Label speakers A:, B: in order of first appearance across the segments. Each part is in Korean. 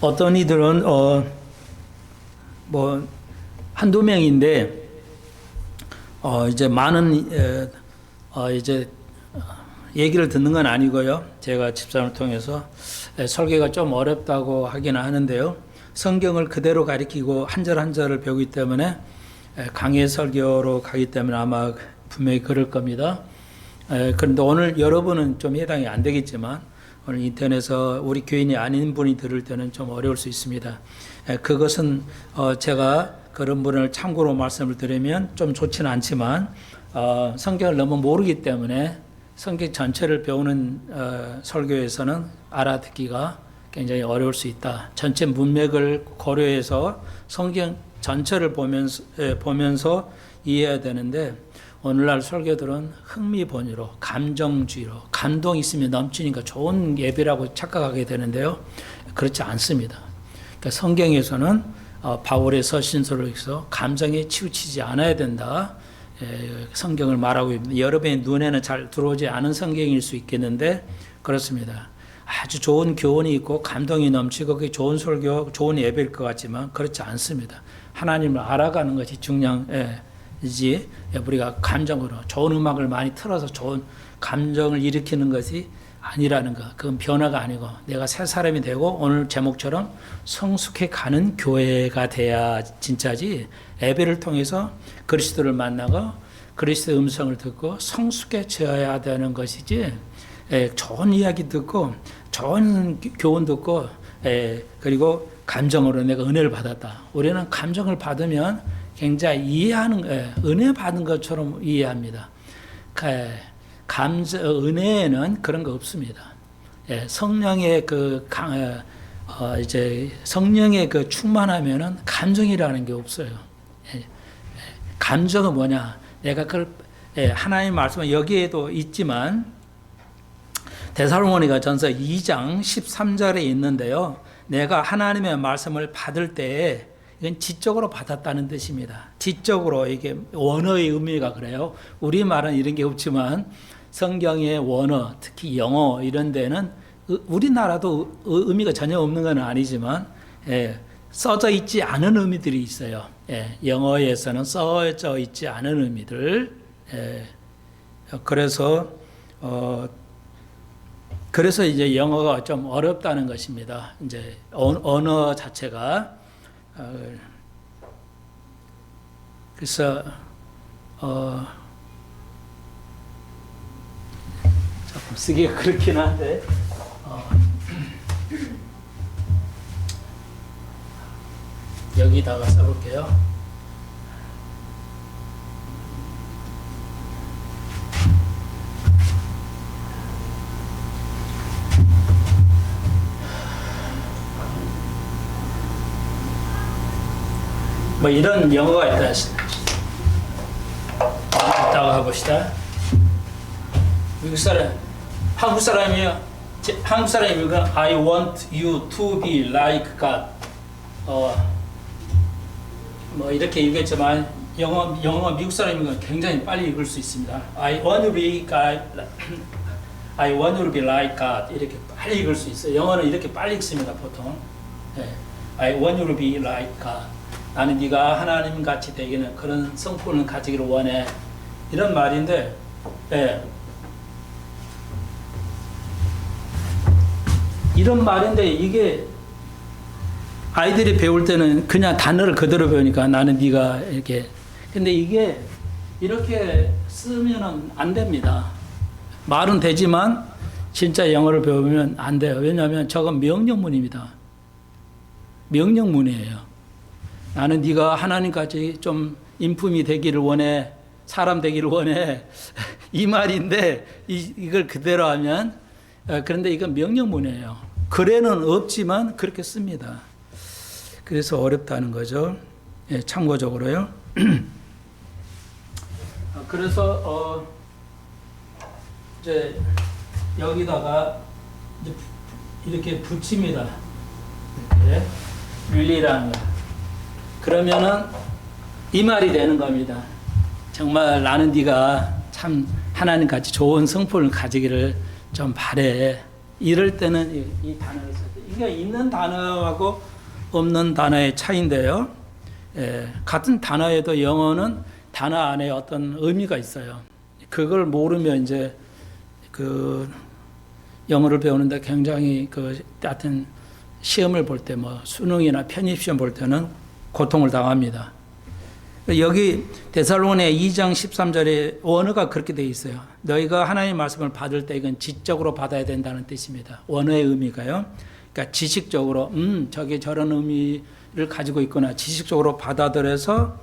A: 어떤 이들은 뭐 한두 명인데 이제 많은 이제 얘기를 듣는 건 아니고요. 제가 집사람을 통해서 설계가 좀 어렵다고 하기는 하는데요. 성경을 그대로 가리키고 한 절 한 절을 배우기 때문에 강해 설교로 가기 때문에 아마 분명히 그럴 겁니다. 그런데 오늘 여러분은 좀 해당이 안 되겠지만 오늘 인터넷에서 우리 교인이 아닌 분이 들을 때는 좀 어려울 수 있습니다. 그것은 제가 그런 분을 참고로 말씀을 드리면 좀 좋지는 않지만 성경을 너무 모르기 때문에 성경 전체를 배우는 설교에서는 알아듣기가 굉장히 어려울 수 있다. 전체 문맥을 고려해서 성경 전체를 보면서 이해해야 되는데 오늘날 설교들은 흥미본유로 감정주의로 감동이 있으면 넘치니까 좋은 예배라고 착각하게 되는데요. 그렇지 않습니다. 그러니까 성경에서는 바울의 서신서로서 감정에 치우치지 않아야 된다. 성경을 말하고 있습니다. 여러분의 눈에는 잘 들어오지 않은 성경일 수 있겠는데 그렇습니다. 아주 좋은 교훈이 있고 감동이 넘치고 그게 좋은 설교, 좋은 예배일 것 같지만 그렇지 않습니다. 하나님을 알아가는 것이 중요하지 우리가 감정으로 좋은 음악을 많이 틀어서 좋은 감정을 일으키는 것이 아니라는 것. 그건 변화가 아니고 내가 새 사람이 되고 오늘 제목처럼 성숙해 가는 교회가 돼야 진짜지 예배를 통해서 그리스도를 만나고 그리스도의 음성을 듣고 성숙해져야 되는 것이지 좋은 이야기 듣고 좋은 교훈 듣고 그리고 감정으로 내가 은혜를 받았다. 우리는 감정을 받으면 굉장히 이해하는 은혜 받은 것처럼 이해합니다. 은혜에는 그런 거 없습니다. 성령의 이제 성령의 충만하면은 감정이라는 게 없어요. 감정은 뭐냐? 내가 그걸 하나님 말씀은 여기에도 있지만 데살로니가 전서 2장 13절에 있는데요. 내가 하나님의 말씀을 받을 때 이건 지적으로 받았다는 뜻입니다. 지적으로 이게 원어의 의미가 그래요. 우리말은 이런 게 없지만 성경의 원어, 특히 영어 이런 데는 우리나라도 의미가 전혀 없는 건 아니지만 써져 있지 않은 의미들이 있어요. 영어에서는 써져 있지 않은 의미들. 그래서 이제 영어가 좀 어렵다는 것입니다. 이제 언어 자체가 그래서 조금 쓰기가 그렇긴 한데 여기다가 써볼게요. 뭐 이런 영어가 있다. 있다고 해봅시다. 미국 사람, 한국 사람이요. 한국 사람이면 I want you to be like God. 뭐 이렇게 읽겠지만 영어 미국 사람이면 굉장히 빨리 읽을 수 있습니다. I want you to be God. I want you to be like God. 이렇게 빨리 읽을 수 있어요. 영어는 이렇게 빨리 읽습니다, 보통. I want you to be like God. 나는 네가 하나님 같이 되기는 그런 성품을 가지기를 원해. 이런 말인데, 이런 말인데 이게 아이들이 배울 때는 그냥 단어를 그대로 배우니까 나는 네가 이렇게. 근데 이게 이렇게 쓰면은 안 됩니다. 말은 되지만 진짜 영어를 배우면 안 돼요. 왜냐하면 저건 명령문입니다. 명령문이에요. 나는 네가 하나님같이 좀 인품이 되기를 원해. 사람 되기를 원해. 이 말인데 이걸 그대로 하면 그런데 이건 명령문이에요. 글에는 없지만 그렇게 씁니다. 그래서 어렵다는 거죠. 참고적으로요. 그래서 이제 여기다가 이렇게 붙입니다. 이렇게 릴리라는 거. 그러면은 이 말이 되는 겁니다. 정말 나는 네가 참 하나님같이 좋은 성품을 가지기를 좀 바래. 이럴 때는 이 단어를 쓸 때 이게 있는 단어하고 없는 단어의 차이인데요. 같은 단어에도 영어는 단어 안에 어떤 의미가 있어요. 그걸 모르면 이제 그 영어를 배우는데 굉장히 그 같은 시험을 볼 때 뭐 수능이나 편입시험 볼 때는 고통을 당합니다. 여기 데살로니가 2장 13절에 원어가 그렇게 되어 있어요. 너희가 하나님의 말씀을 받을 때 이건 지적으로 받아야 된다는 뜻입니다. 원어의 의미가요. 그러니까 지식적으로 저게 저런 의미를 가지고 있구나. 지식적으로 받아들여서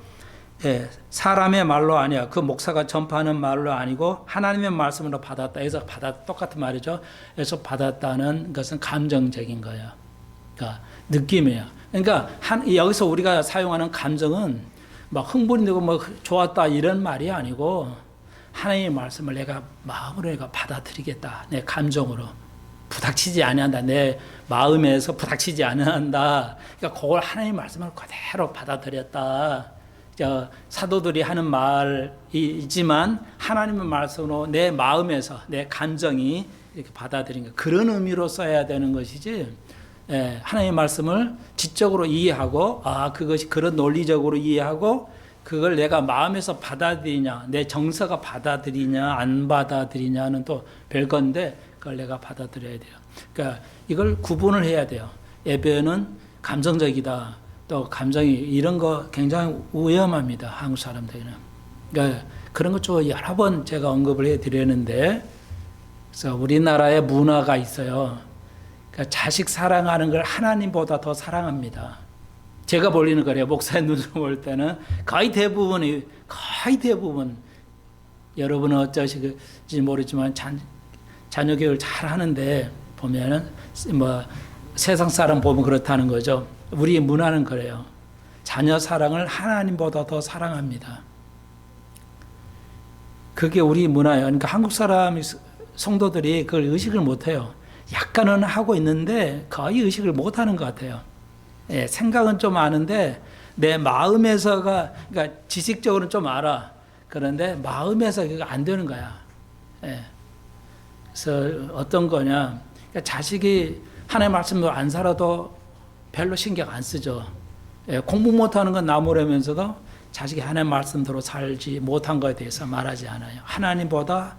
A: 사람의 말로 아니야. 그 목사가 전파하는 말로 아니고 하나님의 말씀으로 받았다. 여기서 똑같은 말이죠. 그래서 받았다는 것은 감정적인 거예요. 그러니까 느낌이에요. 그러니까 여기서 우리가 사용하는 감정은 막 흥분이 되고 뭐 좋았다 이런 말이 아니고 하나님의 말씀을 내가 마음으로 내가 받아들이겠다. 내 감정으로 부닥치지 아니한다. 내 마음에서 부닥치지 아니한다. 그러니까 그걸 하나님의 말씀을 그대로 받아들였다. 사도들이 하는 말이지만 하나님의 말씀으로 내 마음에서 내 감정이 이렇게 받아들인 거 그런 의미로 써야 되는 것이지. 하나님의 말씀을 지적으로 이해하고 그것이 그런 논리적으로 이해하고 그걸 내가 마음에서 받아들이냐 내 정서가 받아들이냐 안 받아들이냐는 또 별건데 그걸 내가 받아들여야 돼요. 그러니까 이걸 구분을 해야 돼요. 예배는 감정적이다. 또 감정이 이런 거 굉장히 위험합니다. 한국 사람들은. 그러니까 그런 것 좀 여러 번 제가 언급을 해드렸는데 그래서 우리나라의 문화가 있어요. 그러니까 자식 사랑하는 걸 하나님보다 더 사랑합니다. 제가 보리는 거래요. 목사의 눈으로 볼 때는 거의 대부분 여러분은 어쩌실지 모르지만 자녀 교육을 잘 하는데 보면은 뭐 세상 사람 보면 그렇다는 거죠. 우리 문화는 그래요. 자녀 사랑을 하나님보다 더 사랑합니다. 그게 우리 문화예요. 그러니까 한국 사람 성도들이 그걸 의식을 못해요. 약간은 하고 있는데 거의 의식을 못하는 것 같아요. 생각은 좀 아는데 내 마음에서가 그러니까 지식적으로는 좀 알아. 그런데 마음에서 그게 안 되는 거야. 그래서 어떤 거냐? 그러니까 자식이 하나님의 말씀으로 안 살아도 별로 신경 안 쓰죠. 공부 못하는 건 나무라면서도 자식이 하나님의 말씀대로 살지 못한 것에 대해서 말하지 않아요. 하나님보다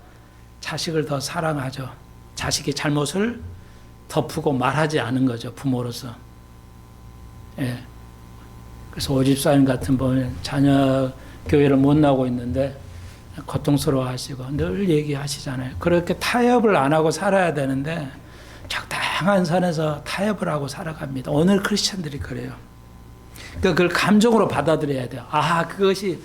A: 자식을 더 사랑하죠. 자식의 잘못을 덮고 말하지 않은 거죠. 부모로서. 그래서 오집사님 같은 분은 자녀 교회를 못 나오고 있는데 고통스러워 하시고 늘 얘기하시잖아요. 그렇게 타협을 안 하고 살아야 되는데 적당한 선에서 타협을 하고 살아갑니다. 오늘 크리스천들이 그래요. 그러니까 그걸 감정으로 받아들여야 돼요. 그것이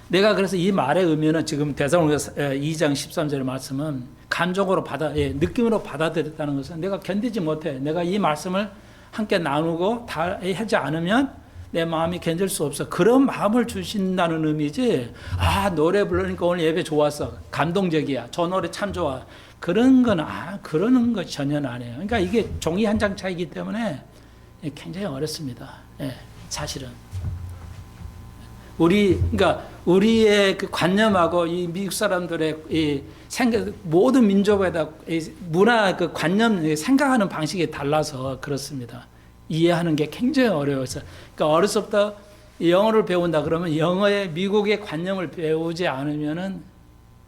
A: 내가 그래서 이 말의 의미는 지금 데살로니가 2장 13절의 말씀은 감정으로 느낌으로 받아들였다는 것은 내가 견디지 못해. 내가 이 말씀을 함께 나누고 다 하지 않으면 내 마음이 견딜 수 없어. 그런 마음을 주신다는 의미지. 노래 부르니까 오늘 예배 좋았어. 감동적이야. 저 노래 참 좋아. 그런 건 그러는 것 전혀 아니에요. 그러니까 이게 종이 한 장 차이기 때문에 굉장히 어렵습니다. 사실은. 그러니까 우리의 그 관념하고 이 미국 사람들의 이 생각, 모든 민족에다 문화 그 관념, 생각하는 방식이 달라서 그렇습니다. 이해하는 게 굉장히 어려워서. 그러니까 어렸을 때부터 영어를 배운다 그러면 영어의 미국의 관념을 배우지 않으면은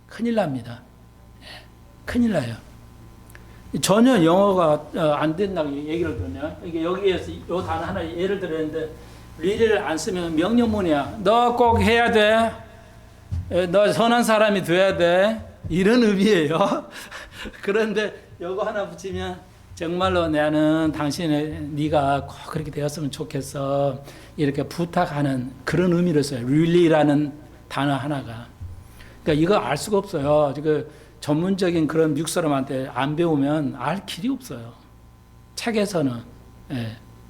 A: 큰일 납니다. 큰일 나요. 전혀 영어가 안 된다고 얘기를 들으면 이게 여기에서 이 단어 하나 예를 들었는데 리를 안 쓰면 명령문이야. 너 꼭 해야 돼. 너 선한 사람이 돼야 돼. 이런 의미예요. 그런데 이거 하나 붙이면 정말로 나는 네가 꼭 그렇게 되었으면 좋겠어. 이렇게 부탁하는 그런 의미로 써요. really라는 단어 하나가. 그러니까 이거 알 수가 없어요. 전문적인 그런 미국 사람한테 안 배우면 알 길이 없어요. 책에서는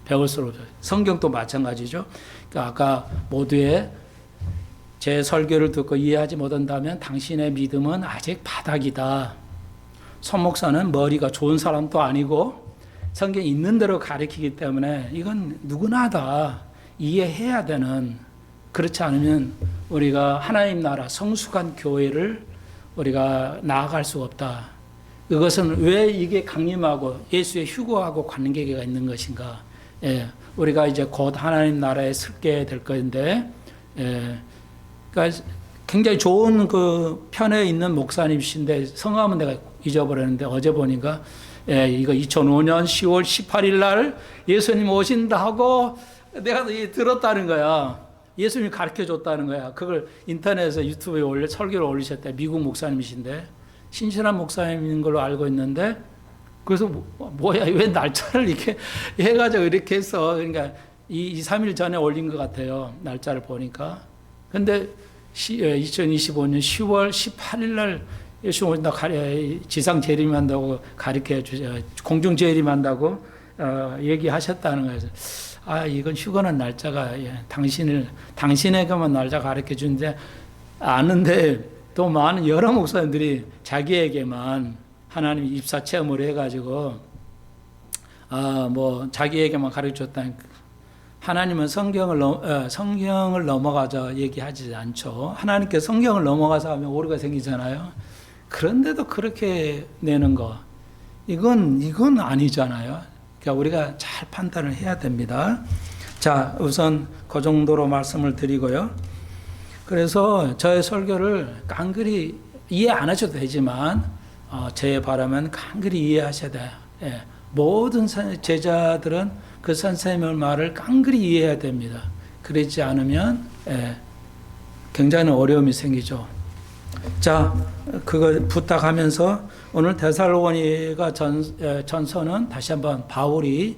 A: 배울수록 성경도 마찬가지죠. 그러니까 아까 모두의 제 설교를 듣고 이해하지 못한다면 당신의 믿음은 아직 바닥이다. 손 목사는 머리가 좋은 사람도 아니고 성경에 있는 대로 가르치기 때문에 이건 누구나 다 이해해야 되는, 그렇지 않으면 우리가 하나님 나라 성숙한 교회를 우리가 나아갈 수 없다. 이것은 왜 이게 강림하고 예수의 휴거하고 관계가 있는 것인가? 예, 우리가 이제 곧 하나님 나라에 서게 될 건데, 예, 그러니까 굉장히 좋은 그 편에 있는 목사님이신데 성함은 내가 잊어버렸는데 어제 보니까 예, 이거 2005년 10월 18일 날 예수님 오신다 하고 내가 들었다는 거야. 예수님이 가르쳐 줬다는 거야. 그걸 인터넷에서 유튜브에 설교를 올리셨대. 미국 목사님이신데 신실한 목사님인 걸로 알고 있는데 그래서 뭐야 왜 날짜를 이렇게 해가지고 이렇게 해서 그러니까 2-3일 전에 올린 것 같아요. 날짜를 보니까. 근데 2025년 10월 18일 날 예수 오신다 지상 재림한다고 가르쳐 주죠. 공중 재림한다고 얘기하셨다는 거예요. 아 이건 휴거는 날짜가 당신에게만 날짜 가르쳐 주는데 아는데 또 많은 여러 목사님들이 자기에게만 하나님 입사 체험을 해가지고 뭐 자기에게만 가르쳐 줬다는 하나님은 성경을 넘어가자 얘기하지 않죠. 하나님께 성경을 넘어가서 하면 오류가 생기잖아요. 그런데도 그렇게 내는 거 이건 아니잖아요. 그러니까 우리가 잘 판단을 해야 됩니다. 자, 우선 그 정도로 말씀을 드리고요. 그래서 저의 설교를 깡그리 이해 안 하셔도 되지만 제 바람은 깡그리 이해하셔야 돼요. 예, 모든 제자들은 그 선생님의 말을 깡그리 이해해야 됩니다. 그러지 않으면 굉장히 어려움이 생기죠. 자, 그거 부탁하면서 오늘 데살로니가 전서는 다시 한번 바울이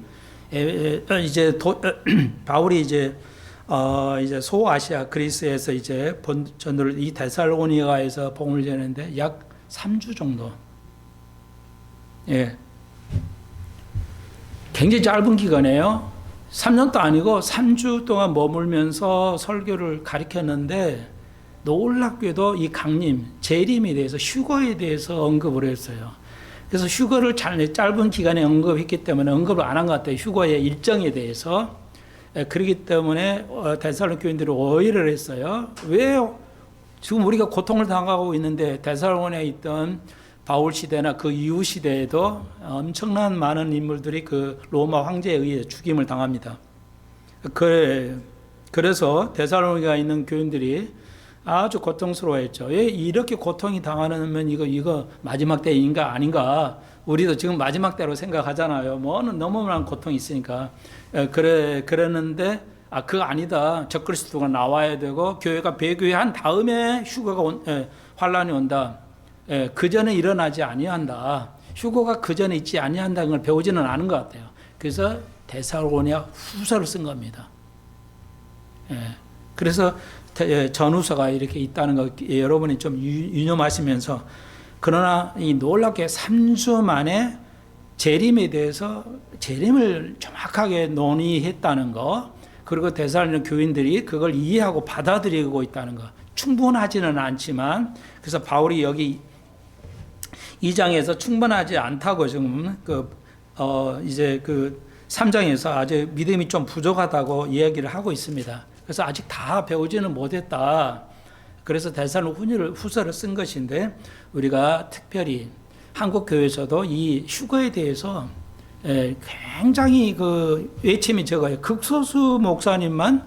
A: 이제 소아시아 그리스에서 이제 전도를 이 데살로니가에서 복음을 전했는데 약 3주 정도. 예. 굉장히 짧은 기간이에요. 3년도 아니고 3주 동안 머물면서 설교를 가르쳤는데 놀랍게도 이 강림, 재림에 대해서 휴거에 대해서 언급을 했어요. 그래서 휴거를 짧은 기간에 언급했기 때문에 언급을 안 한 것 같아요. 휴거의 일정에 대해서. 그렇기 때문에 데살로니가 교인들이 오해를 했어요. 왜 지금 우리가 고통을 당하고 있는데 데살로니가에 있던 바울 시대나 그 이후 시대에도 엄청난 많은 인물들이 그 로마 황제에 의해 죽임을 당합니다. 그래서 데살로니가에 있는 교인들이 아주 고통스러워했죠. 왜 이렇게 고통이 당하면 이거 마지막 때인가 아닌가? 우리도 지금 마지막 때로 생각하잖아요. 뭐는 너무 많은 고통이 있으니까. 그랬는데 그거 아니다. 적그리스도가 나와야 되고 교회가 배교한 다음에 환란이 온다. 그 전에 일어나지 아니한다. 휴거가 그 전에 있지 아니한다는 걸 배우지는 않은 것 같아요. 그래서 데살로니가 후서를 쓴 겁니다. 그래서 전후서가 이렇게 있다는 거 여러분이 좀 유념하시면서 그러나 이 놀랍게 3주 만에 재림에 대해서 재림을 정확하게 논의했다는 거 그리고 데살로니가 교인들이 그걸 이해하고 받아들이고 있다는 거 충분하지는 않지만 그래서 바울이 여기 2장에서 충분하지 않다고 지금 이제 그 3장에서 아직 믿음이 좀 부족하다고 이야기를 하고 있습니다. 그래서 아직 다 배우지는 못했다. 그래서 데살로니가 후서를 쓴 것인데 우리가 특별히 한국 교회에서도 이 휴거에 대해서 굉장히 그 외침이 적어요. 극소수 목사님만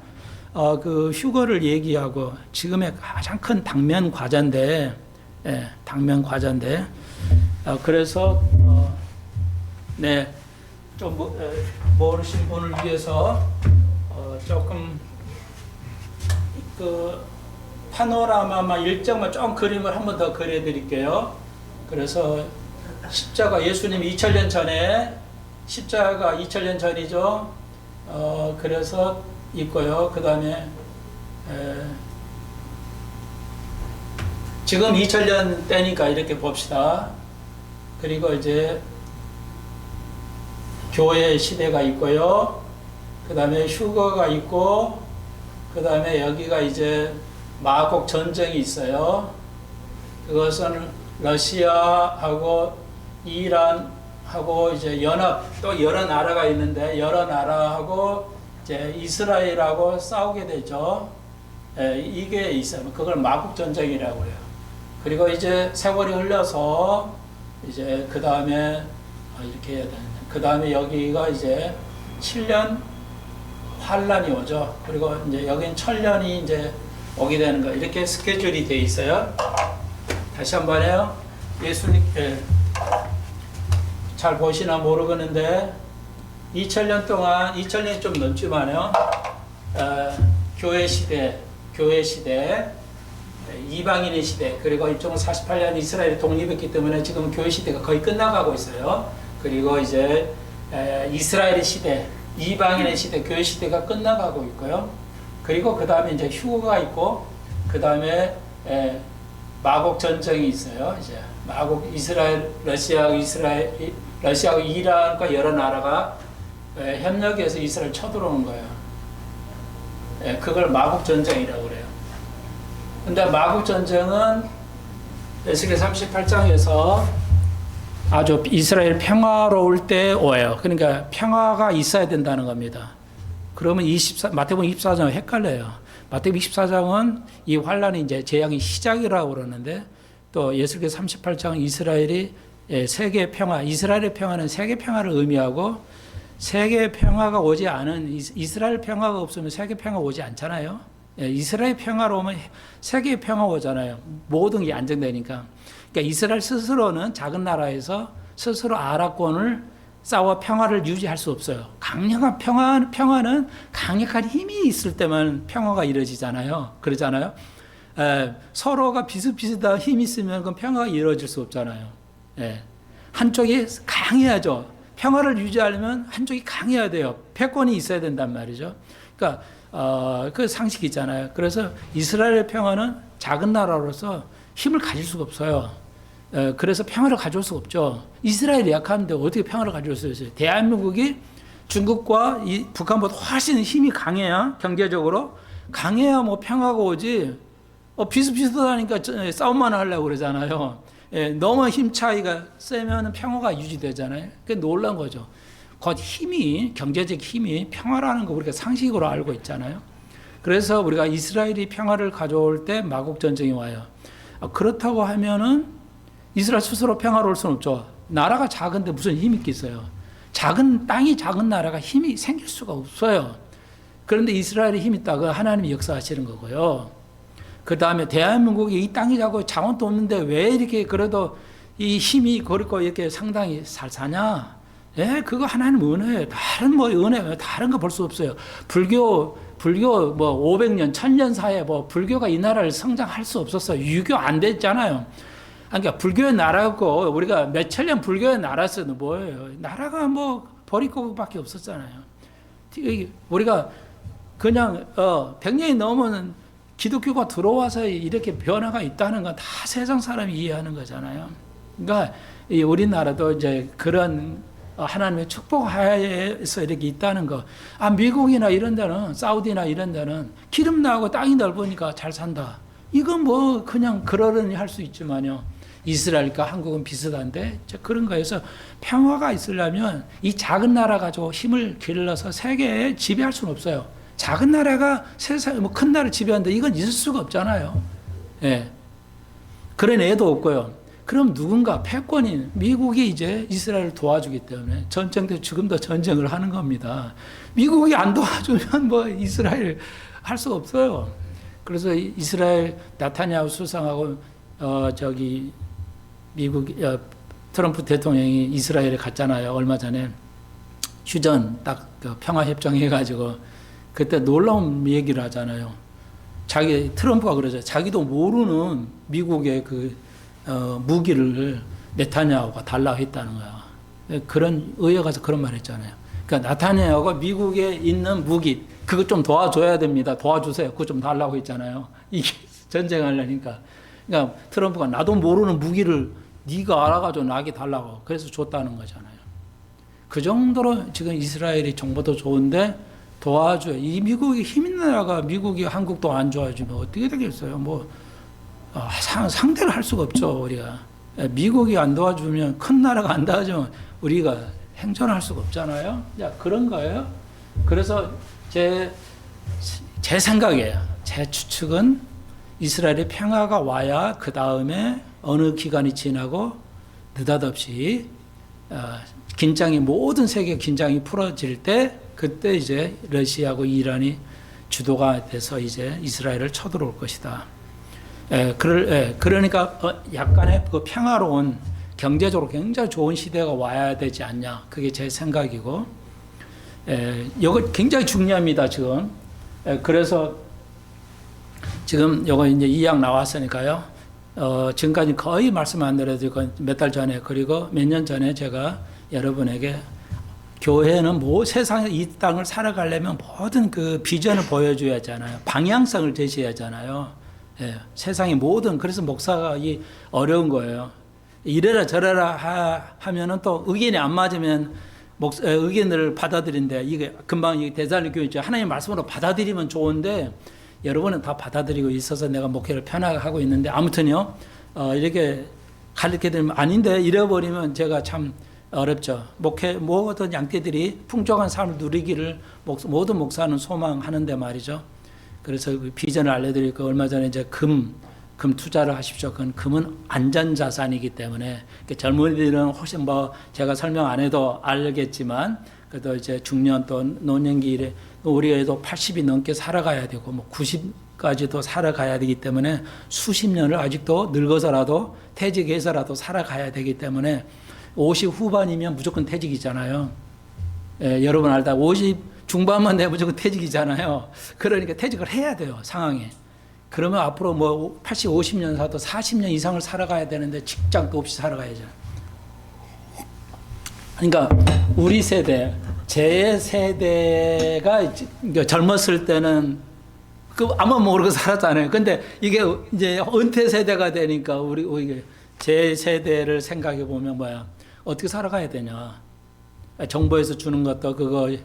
A: 그 휴거를 얘기하고 지금의 가장 큰 당면 과자인데 그래서 좀 모르신 분을 위해서 조금 그 파노라마만 일정만 좀 그림을 한 번 더 그려드릴게요. 그래서 십자가 예수님이 2000년 전에 십자가 2000년 전이죠. 그래서 있고요. 그 다음에 지금 2000년 때니까 이렇게 봅시다. 그리고 이제 교회 시대가 있고요. 그 다음에 휴거가 있고, 그 다음에 여기가 이제 마곡 전쟁이 있어요. 그것은 러시아하고 이란하고 이제 또 여러 나라가 있는데 여러 나라하고 이제 이스라엘하고 싸우게 되죠. 이게 있어요. 그걸 마곡 전쟁이라고 해요. 그리고 이제 세월이 흘러서 이제 그 다음에 이렇게 해야 되는데, 그 다음에 여기가 이제 7년 환란이 오죠. 그리고 이제 여긴 천년이 이제 오게 되는 거, 이렇게 스케줄이 돼 있어요. 다시 한번 해요. 예수님, 잘 보시나 모르겠는데 2000년 동안, 2000년이 좀 넘지만요, 교회 시대, 이방인의 시대, 그리고 이쪽은 48년 이스라엘이 독립했기 때문에 지금 교회 시대가 거의 끝나가고 있어요. 그리고 이제 이스라엘의 시대, 이방인의 시대, 교회 시대가 끝나가고 있고요. 그리고 그 다음에 이제 휴거가 있고, 그 다음에 마곡 전쟁이 있어요. 이제 마곡, 이스라엘, 러시아하고 이란과 여러 나라가 협력해서 이스라엘 쳐들어오는 거예요. 그걸 마곡 전쟁이라고 그래요. 근데 마곡 전쟁은 에스겔 38장에서 아주 이스라엘 평화로울 때 오예요. 그러니까 평화가 있어야 된다는 겁니다. 그러면 마태복음 24장은 헷갈려요. 마태복음 24장은 이 환란이 이제 재앙의 시작이라고 그러는데, 또 에스겔 38장은 이스라엘이 세계 평화, 이스라엘의 평화는 세계 평화를 의미하고, 세계 평화가 오지 않은, 이스라엘 평화가 없으면 세계 평화 오지 않잖아요. 이스라엘 평화로 오면 세계 평화 오잖아요. 모든 게 안정되니까. 그러니까 이스라엘 스스로는 작은 나라에서 스스로 아랍권을 싸워 평화를 유지할 수 없어요. 강력한 평화는 강력한 힘이 있을 때만 평화가 이루어지잖아요. 그러잖아요. 서로가 비슷비슷한 힘이 있으면 그 평화가 이루어질 수 없잖아요. 한쪽이 강해야죠. 평화를 유지하려면 한쪽이 강해야 돼요. 패권이 있어야 된단 말이죠. 그러니까 그 상식이 있잖아요. 그래서 이스라엘의 평화는 작은 나라로서 힘을 가질 수가 없어요. 그래서 평화를 가져올 수가 없죠. 이스라엘이 약한데 어떻게 평화를 가져올 수 있어요? 대한민국이 중국과 북한보다 훨씬 힘이 강해야, 경제적으로 강해야 뭐 평화가 오지, 비슷비슷하니까 싸움만 하려고 그러잖아요. 너무 힘 차이가 세면 평화가 유지되잖아요. 그게 놀란 거죠. 곧 힘이, 경제적 힘이 평화라는 거 우리가 상식으로 알고 있잖아요. 그래서 우리가 이스라엘이 평화를 가져올 때 마곡 전쟁이 와요. 그렇다고 하면은 이스라엘 스스로 평화로울 수는 없죠. 나라가 작은데 무슨 힘이 있겠어요. 땅이 작은 나라가 힘이 생길 수가 없어요. 그런데 이스라엘이 힘이 있다고 하나님이 역사하시는 거고요. 그 다음에 대한민국이 이 땅이 작고 자원도 없는데 왜 이렇게 그래도 이 힘이 그렇고 이렇게 상당히 잘 사냐? 그거 하나님 은혜예요. 다른 은혜, 다른 거 볼 수 없어요. 불교 500년, 1000년 사이에 불교가 이 나라를 성장할 수 없었어요. 유교 안 됐잖아요. 그러니까 불교의 나라고 우리가 몇 천 년 불교의 나라에서는 뭐예요? 나라가 보릿고개밖에 없었잖아요. 우리가 그냥 100년이 넘으면 기독교가 들어와서 이렇게 변화가 있다는 건 다 세상 사람이 이해하는 거잖아요. 그러니까 우리나라도 이제 그런 하나님의 축복 하에서 이렇게 있다는 거. 미국이나 이런 데는, 사우디나 이런 데는 기름 나고 땅이 넓으니까 잘 산다. 이건 그냥 그러려니 할 수 있지만요. 이스라엘과 한국은 비슷한데 그런 거에서 평화가 있으려면 이 작은 나라 가지고 힘을 길러서 세계에 지배할 수는 없어요. 작은 나라가 세상 큰 나라를 지배하는데 이건 있을 수가 없잖아요. 그런 애도 없고요. 그럼 누군가 패권인 미국이 이제 이스라엘을 도와주기 때문에 전쟁 때 지금도 전쟁을 하는 겁니다. 미국이 안 도와주면 이스라엘 할 수가 없어요. 그래서 이스라엘 나타냐후 수상하고 미국 트럼프 대통령이 이스라엘에 갔잖아요. 얼마 전에 휴전 딱 평화 협정해가지고 그때 놀라운 얘기를 하잖아요. 트럼프가 그러죠. 자기도 모르는 미국의 무기를 네타냐후가 달라고 했다는 거야. 그런 의회 가서 그런 말 했잖아요. 그러니까 네타냐후가 미국에 있는 무기 그거 좀 도와줘야 됩니다. 도와주세요. 그거 좀 달라고 했잖아요. 이게 전쟁하려니까. 그러니까 트럼프가 나도 모르는 무기를 네가 알아가지고 나에게 달라고 그래서 줬다는 거잖아요. 그 정도로 지금 이스라엘이 정보도 좋은데 도와줘요. 이 미국이 힘 있는 나라가 미국이 한국도 안 도와주면 어떻게 되겠어요? 상대를 할 수가 없죠. 우리가 미국이 안 도와주면 큰 나라가 안 도와주면 우리가 행전할 수가 없잖아요. 그런 거예요. 그래서 제 생각이에요. 제 추측은 이스라엘의 평화가 와야 그 다음에 어느 기간이 지나고 느닷없이 긴장이 모든 세계 긴장이 풀어질 때 그때 이제 러시아하고 이란이 주도가 돼서 이제 이스라엘을 쳐들어올 것이다. 그러니까 약간의 그 평화로운 경제적으로 굉장히 좋은 시대가 와야 되지 않냐. 그게 제 생각이고, 이거 굉장히 중요합니다, 지금. 그래서 지금 요거 이제 2약 나왔으니까요. 지금까지 거의 말씀 안 드려도 몇 달 전에, 그리고 몇 년 전에 제가 여러분에게 교회는 세상에 이 땅을 살아가려면 모든 그 비전을 보여줘야 하잖아요. 방향성을 제시해야 하잖아요. 세상의 모든, 그래서 목사가 어려운 거예요. 이래라 저래라 하면은 또 의견이 안 맞으면 의견을 받아들인데, 이게 금방 대살리 교회 있죠. 하나님의 말씀으로 받아들이면 좋은데, 여러분은 다 받아들이고 있어서 내가 목회를 편하게 하고 있는데, 아무튼요, 이렇게 가르치게 되면 아닌데, 잃어버리면 제가 참 어렵죠. 모든 양떼들이 풍족한 삶을 누리기를 모든 목사는 소망하는데 말이죠. 그래서 그 비전을 알려드릴 거, 얼마 전에 이제 금 투자를 하십시오. 그건 금은 안전자산이기 때문에, 젊은이들은 혹시 제가 설명 안 해도 알겠지만, 그래도 이제 중년 또 노년기에 우리가 80이 넘게 살아가야 되고, 90까지도 살아가야 되기 때문에 수십 년을 아직도 늙어서라도 퇴직해서라도 살아가야 되기 때문에 50 후반이면 무조건 퇴직이잖아요. 여러분 알다 50 중반만 되면 무조건 퇴직이잖아요. 그러니까 퇴직을 해야 돼요, 상황에. 그러면 앞으로 80, 50년 사도 40년 이상을 살아가야 되는데 직장도 없이 살아가야죠. 그러니까 우리 세대, 제 세대가 젊었을 때는 아무 모르고 살았잖아요. 근데 이게 이제 은퇴 세대가 되니까 우리 제 세대를 생각해 보면 어떻게 살아가야 되냐. 정부에서 주는 것도 그거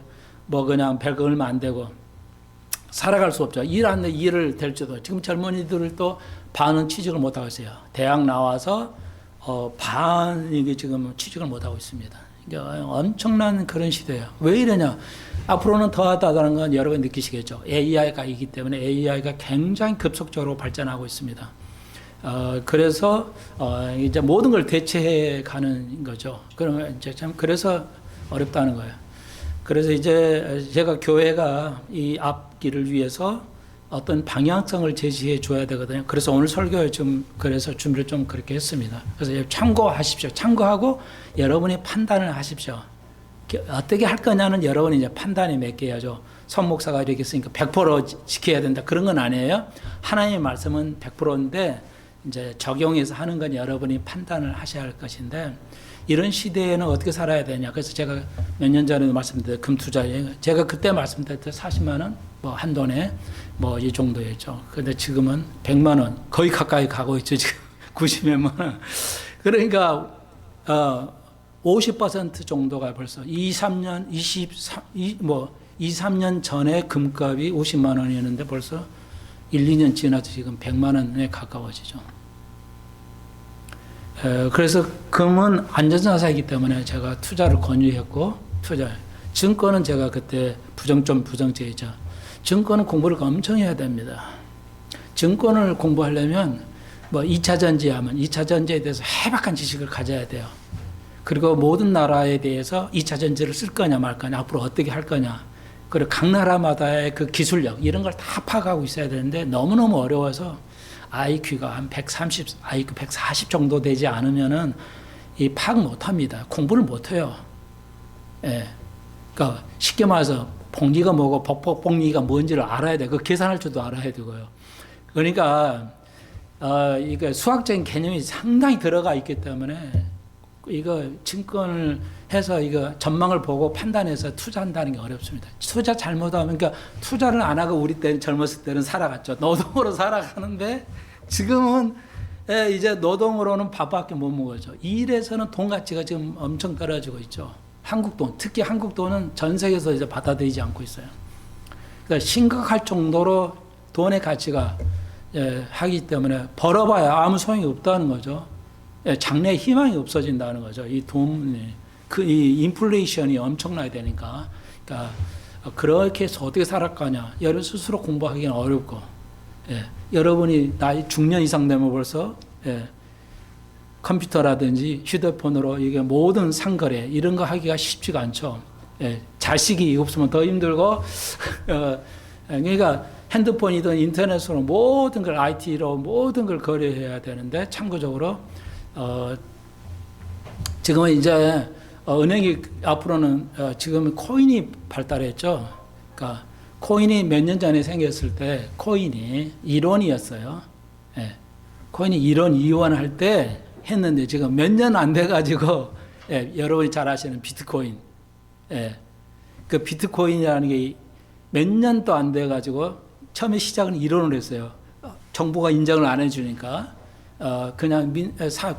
A: 그냥 별거 얼마 안 되고 살아갈 수 없죠. 일하는데 일을 될지도. 지금 젊은이들도 반은 취직을 못하고 있어요. 대학 나와서 반이 지금 취직을 못하고 있습니다. 엄청난 그런 시대예요. 왜 이러냐. 앞으로는 더하다는 건 여러분 느끼시겠죠. AI가 있기 때문에 AI가 굉장히 급속적으로 발전하고 있습니다. 그래서 이제 모든 걸 대체해 가는 거죠. 그러면 이제 참 그래서 어렵다는 거예요. 그래서 이제 제가 교회가 이 앞길을 위해서 어떤 방향성을 제시해 줘야 되거든요. 그래서 오늘 설교에 그래서 준비를 좀 그렇게 했습니다. 그래서 참고하십시오. 참고하고 여러분이 판단을 하십시오. 어떻게 할 거냐는 여러분이 이제 판단에 맡겨야죠. 선 목사가 이렇게 했으니까 100% 지켜야 된다. 그런 건 아니에요. 하나님의 말씀은 100%인데 이제 적용해서 하는 건 여러분이 판단을 하셔야 할 것인데, 이런 시대에는 어떻게 살아야 되냐. 그래서 제가 몇 년 전에 말씀드린 금투자에 제가 그때 말씀드릴 때 40만 원 한 돈에 이 정도였죠. 근데 지금은 100만 원 거의 가까이 가고 있죠. 지금 90몇만 원. 그러니까 50% 정도가 벌써 2, 3년 전에 금값이 50만 원이었는데 벌써 1, 2년 지나서 지금 100만 원에 가까워지죠. 그래서 금은 안전자산이기 때문에 제가 투자를 권유했고, 증권은 제가 그때 부정제이죠. 증권은 공부를 엄청 해야 됩니다. 증권을 공부하려면 2차 전지하면 2차 전지에 대해서 해박한 지식을 가져야 돼요. 그리고 모든 나라에 대해서 2차 전지를 쓸 거냐 말 거냐, 앞으로 어떻게 할 거냐, 그리고 각 나라마다의 그 기술력 이런 걸 다 파악하고 있어야 되는데 너무너무 어려워서 IQ가 한 130, IQ 140 정도 되지 않으면은 이 파악 못 합니다. 공부를 못 해요. 그러니까 쉽게 말해서 봉리가 뭐고 복리가 뭔지를 알아야 돼. 그 계산할 줄도 알아야 되고요. 그러니까 이거 수학적인 개념이 상당히 들어가 있기 때문에 이거 증권을 해서 이거 전망을 보고 판단해서 투자한다는 게 어렵습니다. 투자 잘못하면, 그러니까 투자를 안 하고 우리 때는 젊었을 때는 살아갔죠. 노동으로 살아가는데 지금은 이제 노동으로는 밥밖에 못 먹어죠. 일에서는 돈 가치가 지금 엄청 떨어지고 있죠. 한국 돈, 특히 한국 돈은 전 세계에서 이제 받아들이지 않고 있어요. 그러니까 심각할 정도로 돈의 가치가 하기 때문에 벌어봐야 아무 소용이 없다는 거죠. 장래에 희망이 없어진다는 거죠. 이 돈이, 이 인플레이션이 엄청나게 되니까. 그러니까 그렇게 해서 어떻게 살아갈 거냐. 여러분 스스로 공부하기는 어렵고, 여러분이 나이 중년 이상 되면 벌써, 컴퓨터라든지 휴대폰으로 이게 모든 상거래 이런 거 하기가 쉽지가 않죠. 예, 자식이 없으면 더 힘들고 그러니까 핸드폰이든 인터넷으로 모든 걸 IT로 모든 걸 거래해야 되는데 참고적으로 지금은 이제 은행이 앞으로는 지금 코인이 발달했죠. 그러니까 코인이 몇 년 전에 생겼을 때 코인이 1원이었어요. 예, 코인이 1원, 2원 할 때 했는데 지금 몇 년 안 돼가지고 예, 여러분이 잘 아시는 비트코인, 예, 그 비트코인이라는 게 몇 년도 안 돼가지고 처음에 시작은 1원으로 했어요. 정부가 인정을 안 해주니까 그냥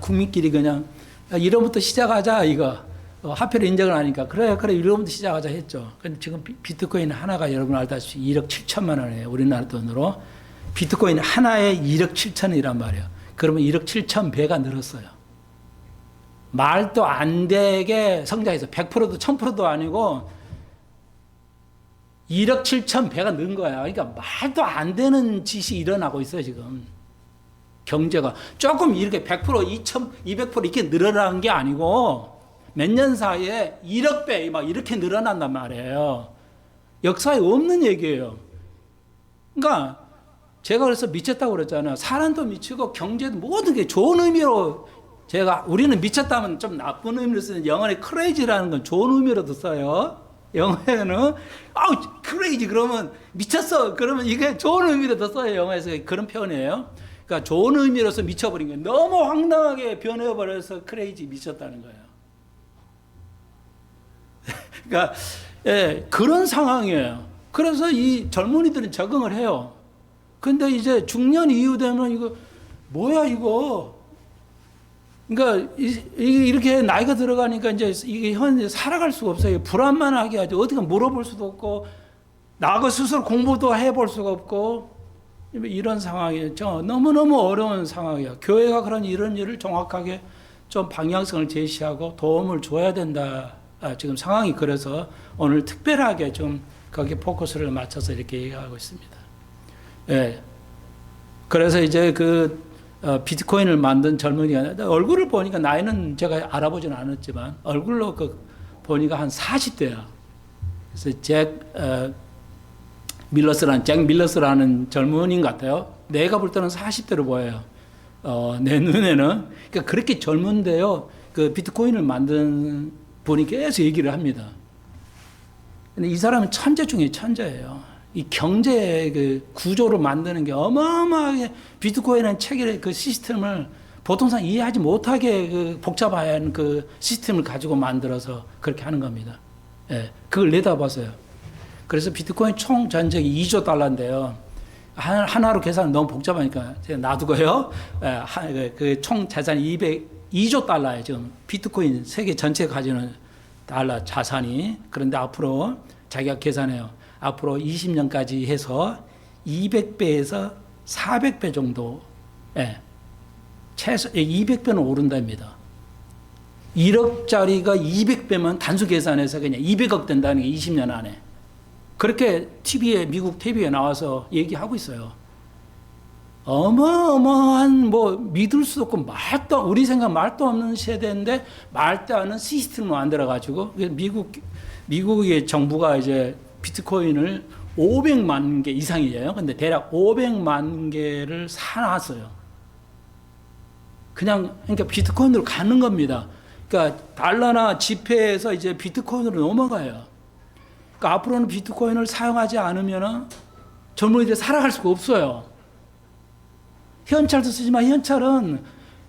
A: 국민끼리 그냥 1원부터 시작하자 이거 화폐로 인정을 하니까 그래 1원부터 시작하자 했죠. 근데 지금 비트코인 하나가 여러분 알다시피 1억 7천만 원이에요. 우리나라 돈으로 비트코인 하나에 1억 7천이란 말이에요. 그러면 1억 7천 배가 늘었어요. 말도 안 되게 성장해서 100%도 1000%도 아니고 1억 7천 배가 는 거야. 그러니까 말도 안 되는 짓이 일어나고 있어요, 지금. 경제가 조금 이렇게 100%, 2000, 200% 이렇게 늘어난 게 아니고 몇 년 사이에 1억 배 막 이렇게 늘어난단 말이에요. 역사에 없는 얘기예요. 그러니까 제가 그래서 미쳤다고 그랬잖아요. 사람도 미치고 경제도 모든 게 좋은 의미로 우리는 미쳤다면 좀 나쁜 의미로 쓰는 영어의 crazy라는 건 좋은 의미로도 써요. 영어에는 crazy 그러면 미쳤어. 그러면 이게 좋은 의미로 더 써요. 영어에서 그런 표현이에요. 그러니까 좋은 의미로서 미쳐버린 거예요. 너무 황당하게 변해버려서 crazy 미쳤다는 거예요. 그러니까 예, 그런 상황이에요. 그래서 이 젊은이들은 적응을 해요. 근데 이제 중년 이후 되면 이거 뭐야 이거. 그러니까 이렇게 나이가 들어가니까 이제 이게 현재 살아갈 수가 없어요. 불안만하게 하죠. 어떻게 물어볼 수도 없고 나하고 스스로 공부도 해볼 수가 없고 이런 상황이죠. 너무너무 어려운 상황이에요. 교회가 이런 일을 정확하게 좀 방향성을 제시하고 도움을 줘야 된다. 지금 상황이 그래서 오늘 특별하게 좀 거기에 포커스를 맞춰서 이렇게 얘기하고 있습니다. 예. 그래서 이제 비트코인을 만든 젊은이가 얼굴을 보니까 나이는 제가 알아보지는 않았지만 얼굴로 보니까 한 40대야. 그래서 잭 밀러스라는 젊은인 같아요. 내가 볼 때는 40대로 보여요. 내 눈에는. 그러니까 그렇게 젊은데요. 그 비트코인을 만든 분이 계속 얘기를 합니다. 근데 이 사람은 천재 중에 천재예요. 이 경제 구조를 만드는 게 어마어마하게 비트코인은 체계의 그 시스템을 보통상 이해하지 못하게 복잡한 그 시스템을 가지고 만들어서 그렇게 하는 겁니다. 예, 그걸 내다봤어요. 그래서 비트코인 총 전적이 2조 달러인데요. 하나로 계산은 너무 복잡하니까 제가 놔두고요. 예, 그 총 자산이 2조 달러예요. 지금 비트코인 세계 전체 가지는 달러 자산이. 그런데 앞으로 자기가 계산해요. 앞으로 20년까지 해서 200배에서 400배 정도, 예, 최소 200배는 오른답니다. 1억짜리가 200배면 단수 계산해서 그냥 200억 된다는 게 20년 안에. 그렇게 미국 TV에 나와서 얘기하고 있어요. 어마어마한 믿을 수 없고 우리 생각 말도 없는 세대인데 말도 않는 시스템을 만들어가지고 미국의 정부가 이제 비트코인을 500만 개 이상이에요. 근데 대략 500만 개를 사놨어요. 그러니까 비트코인으로 가는 겁니다. 그러니까 달러나 지폐에서 이제 비트코인으로 넘어가요. 그러니까 앞으로는 비트코인을 사용하지 않으면 젊은이들이 살아갈 수가 없어요. 현찰도 쓰지만 현찰은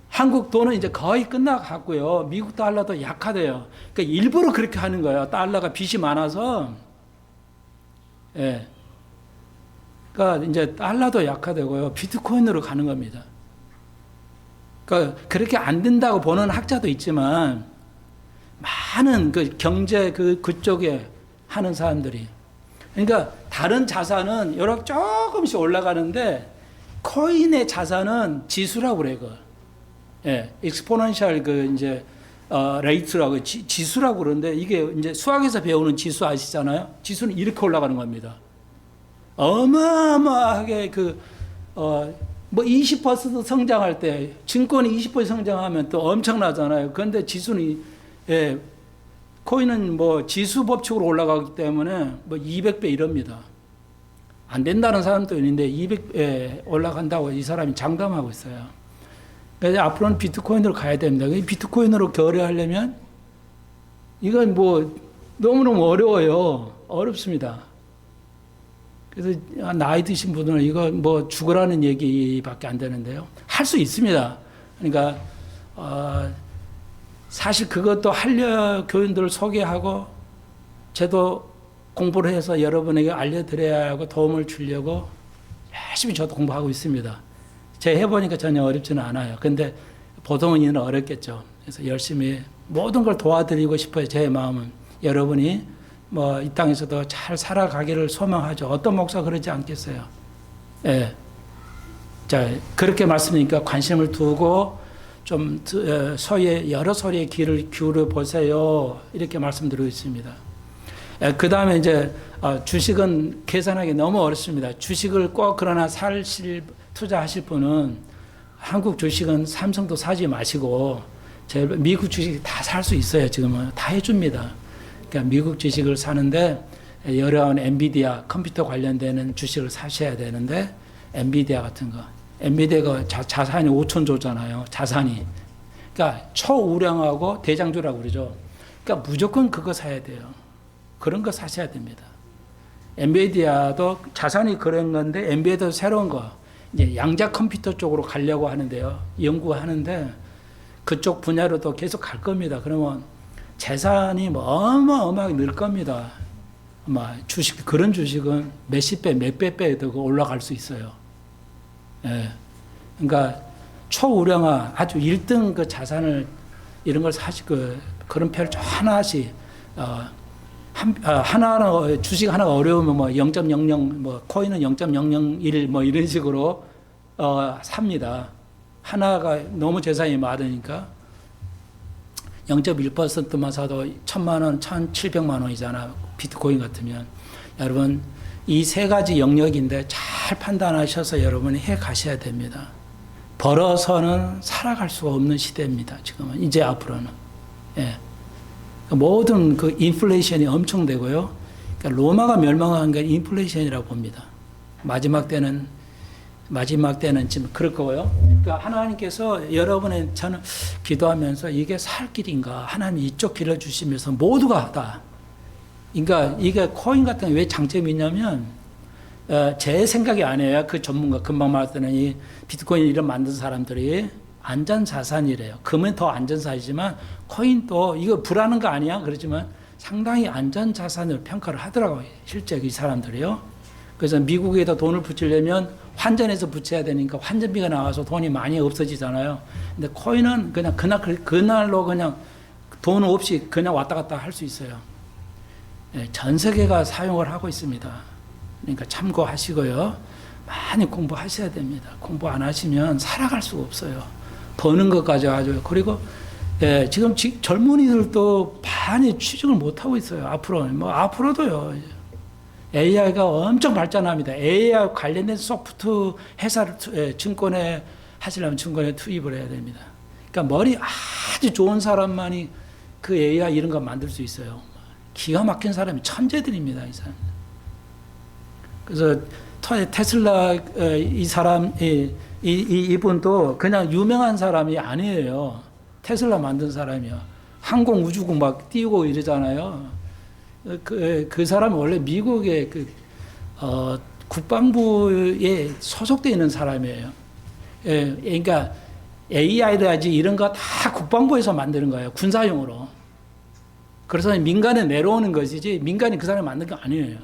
A: 한국 돈은 이제 거의 끝나갔고요. 미국 달러도 약화돼요. 그러니까 일부러 그렇게 하는 거예요. 달러가 빚이 많아서. 예. 그러니까 이제 달러도 약화되고요. 비트코인으로 가는 겁니다. 그러니까 그렇게 안 된다고 보는 학자도 있지만 많은 경제 그쪽에 하는 사람들이. 그러니까 다른 자산은 여러 조금씩 올라가는데 코인의 자산은 지수라고 그래요. 예. 익스포넨셜 레이트라고 지수라고 그러는데 이게 이제 수학에서 배우는 지수 아시잖아요. 지수는 이렇게 올라가는 겁니다. 어마어마하게 뭐 20% 성장할 때 증권이 20% 성장하면 또 엄청나잖아요. 그런데 지수는 예, 코인은 뭐 지수 법칙으로 올라가기 때문에 뭐 200배 이럽니다. 안 된다는 사람도 있는데 200배 올라간다고 이 사람이 장담하고 있어요. 그래서 앞으로는 비트코인으로 가야 됩니다. 비트코인으로 거래하려면 이건 뭐 너무너무 어려워요. 어렵습니다. 그래서 나이 드신 분들은 이거 뭐 죽으라는 얘기밖에 안 되는데요. 할 수 있습니다. 그러니까 사실 그것도 한려교인들을 소개하고 저도 공부를 해서 여러분에게 알려드려야 하고 도움을 주려고 열심히 저도 공부하고 있습니다. 제가 해보니까 전혀 어렵지는 않아요. 근데 보통은 이는 어렵겠죠. 그래서 열심히 모든 걸 도와드리고 싶어요. 제 마음은. 여러분이 뭐 이 땅에서도 잘 살아가기를 소망하죠. 어떤 목사 그러지 않겠어요? 예. 자, 그렇게 말씀이니까 관심을 두고 좀 여러 소리에 귀를 기울여 보세요. 이렇게 말씀드리고 있습니다. 그 다음에 이제 주식은 계산하기 너무 어렵습니다. 주식을 꼭 그러나 투자하실 분은 한국 주식은 삼성도 사지 마시고 미국 주식 다 살 수 있어요. 지금은 다 해줍니다. 그러니까 미국 주식을 사는데 여러한 엔비디아 컴퓨터 관련되는 주식을 사셔야 되는데 엔비디아 같은 거 엔비디아가 자산이 5천조잖아요. 자산이. 그러니까 초우량하고 대장주라고 그러죠. 그러니까 무조건 그거 사야 돼요. 그런 거 사셔야 됩니다. 엔비디아도 자산이 그런 건데 엔비디아도 새로운 거 이제 양자 컴퓨터 쪽으로 가려고 하는데요. 연구하는데 그쪽 분야로도 계속 갈 겁니다. 그러면 재산이 뭐 어마어마하게 늘 겁니다. 아마 주식 그런 주식은 몇십 배, 몇백 배 더 올라갈 수 있어요. 예. 그러니까 초우량화 아주 1등 그 자산을 이런 걸 그런 표를 하나씩 하나 주식 하나가 어려우면 뭐 0.00 뭐 코인은 0.001 뭐 이런 식으로 삽니다. 하나가 너무 재산이 많으니까 0.1%만 사도 1,000만 원, 1,700만 원이잖아. 비트코인 같으면. 여러분 이 세 가지 영역인데 잘 판단하셔서 여러분이 해 가셔야 됩니다. 벌어서는 살아갈 수가 없는 시대입니다. 지금은 이제 앞으로는. 예. 모든 그 인플레이션이 엄청 되고요. 그러니까 로마가 멸망한 게 인플레이션이라고 봅니다. 마지막 때는 지금 그럴 거고요. 그러니까 하나님께서 여러분의 저는 기도하면서 이게 살 길인가? 하나님 이쪽 길을 주시면서 모두가 하다. 그러니까 이게 코인 같은 게 왜 장점이 있냐면 제 생각이 아니에요. 그 전문가 금방 말했더니 이 비트코인 이런 만든 사람들이 안전자산이래요. 금은 더 안전사이지만 코인도 이거 불하는 거 아니야? 그렇지만 상당히 안전자산으로 평가를 하더라고요. 실제 이 사람들이요. 그래서 미국에다 돈을 붙이려면 환전해서 붙여야 되니까 환전비가 나와서 돈이 많이 없어지잖아요. 근데 코인은 그냥 그날로 그냥 돈 없이 그냥 왔다 갔다 할 수 있어요. 전 세계가 사용을 하고 있습니다. 그러니까 참고하시고요. 많이 공부하셔야 됩니다. 공부 안 하시면 살아갈 수가 없어요. 버는 것까지 아주. 그리고 지금 젊은이들도 많이 취직을 못하고 있어요. 앞으로도요. AI가 엄청 발전합니다. AI 관련된 소프트 회사를 증권에 하시려면 증권에 투입을 해야 됩니다. 그러니까 머리 아주 좋은 사람만이 그 AI 이런 거 만들 수 있어요. 기가 막힌 사람이 천재들입니다. 이 사람. 그래서 테슬라 이 사람 이분도 그냥 유명한 사람이 아니에요. 테슬라 만든 사람이요. 항공 우주국 막 띄우고 이러잖아요. 그 사람은 원래 미국의 국방부에 소속되어 있는 사람이에요. 그러니까 AI라든지 이런 거 다 국방부에서 만드는 거예요. 군사용으로. 그래서 민간에 내려오는 것이지 민간이 그 사람이 만든 게 아니에요.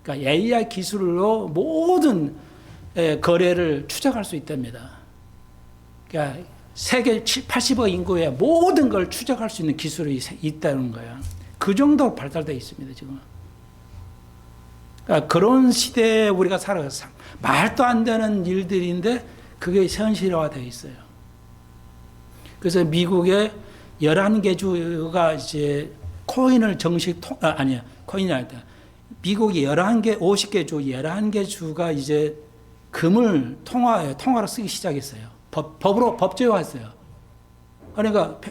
A: 그러니까 AI 기술로 모든 거래를 추적할 수 있답니다. 그러니까 세계 80억 인구의 모든 걸 추적할 수 있는 기술이 있다는 거예요. 그 정도 발달되어 있습니다, 지금. 그러니까 그런 시대에 우리가 살아가서 말도 안 되는 일들인데 그게 현실화되어 있어요. 그래서 미국의 11개 주가 이제 코인을 코인이 아니다. 미국이 11개, 50개 주, 11개 주가 이제 금을 통화로 쓰기 시작했어요. 법제화했어요. 그러니까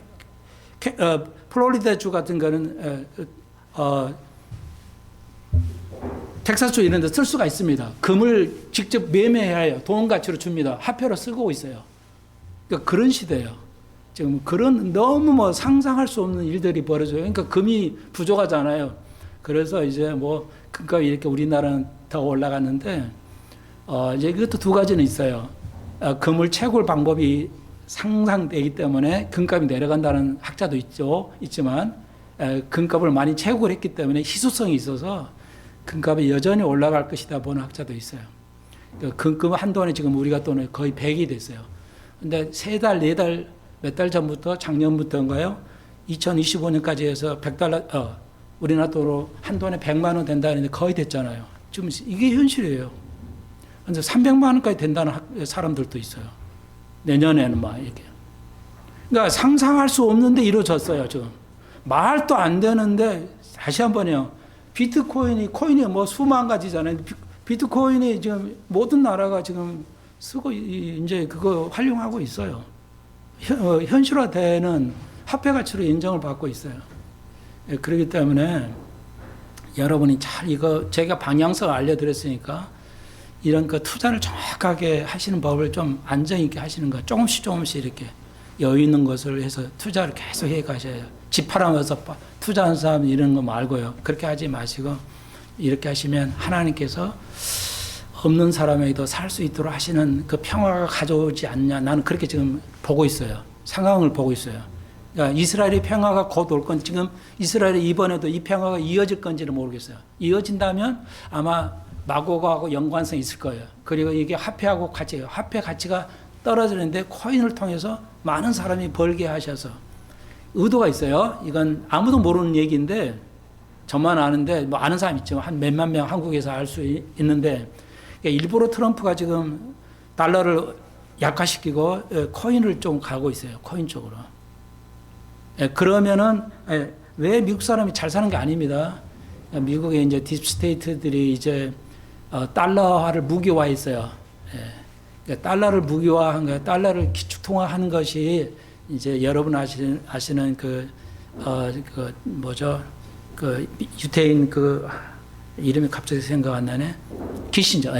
A: 플로리다주 같은 거는 텍사스주 이런 데 쓸 수가 있습니다. 금을 직접 매매해야 돈 가치로 줍니다. 화폐로 쓰고 있어요. 그러니까 그런 시대예요. 지금 그런 너무 뭐 상상할 수 없는 일들이 벌어져요. 그러니까 금이 부족하잖아요. 그래서 이제 뭐 금값이 이렇게 우리나라는 더 올라갔는데 이제 이것도 두 가지는 있어요. 금을 채굴 방법이 상상되기 때문에 금값이 내려간다는 학자도 있지만 금값을 많이 채굴 했기 때문에 희소성이 있어서 금값이 여전히 올라갈 것이다 보는 학자도 있어요. 금 한돈에 지금 우리가 돈이 거의 100이 됐어요. 근데 3달, 4달, 몇 달 전부터 작년부터인가요? 2025년까지 해서 100달러, 우리나라 돈으로 한돈에 100만 원 된다는데 거의 됐잖아요. 지금 이게 현실이에요. 그래서 300만 원까지 된다는 사람들도 있어요. 내년에는 막 이렇게. 그러니까 상상할 수 없는데 이루어졌어요, 지금. 말도 안 되는데, 다시 한 번요. 코인이 뭐 수만 가지잖아요. 비트코인이 지금 모든 나라가 지금 쓰고 이제 그거 활용하고 있어요. 현실화되는 화폐 가치로 인정을 받고 있어요. 그렇기 때문에 여러분이 잘 이거 제가 방향성을 알려드렸으니까 이런 그 투자를 정확하게 하시는 법을 좀 안정 있게 하시는 거 조금씩 이렇게 여유 있는 것을 해서 투자를 계속 해 가셔야 해요. 집 팔아면서 투자하는 사람 이런 거 말고요. 그렇게 하지 마시고 이렇게 하시면 하나님께서 없는 사람에게도 살 수 있도록 하시는 그 평화가 가져오지 않냐. 나는 그렇게 지금 보고 있어요. 상황을 보고 있어요. 그러니까 이스라엘의 평화가 곧 올 건지 지금 이스라엘이 이번에도 이 평화가 이어질 건지는 모르겠어요. 이어진다면 아마 마고가하고 연관성이 있을 거예요. 그리고 이게 화폐하고 같이 화폐 가치가 떨어지는데 코인을 통해서 많은 사람이 벌게 하셔서 의도가 있어요. 이건 아무도 모르는 얘기인데 저만 아는데 뭐 아는 사람 있죠. 한 몇만 명 한국에서 알 수 있는데 일부러 트럼프가 지금 달러를 약화시키고 코인을 좀 가고 있어요. 코인 쪽으로. 그러면은 왜 미국 사람이 잘 사는 게 아닙니다. 미국의 이제 딥스테이트들이 이제 달러화를 무기화했어요. 달러를 무기화한 거예요. 달러를 기축통화하는 것이 이제 여러분 아시는 그 뭐죠? 그 유태인 그 이름이 갑자기 생각 안 나네. 키신저.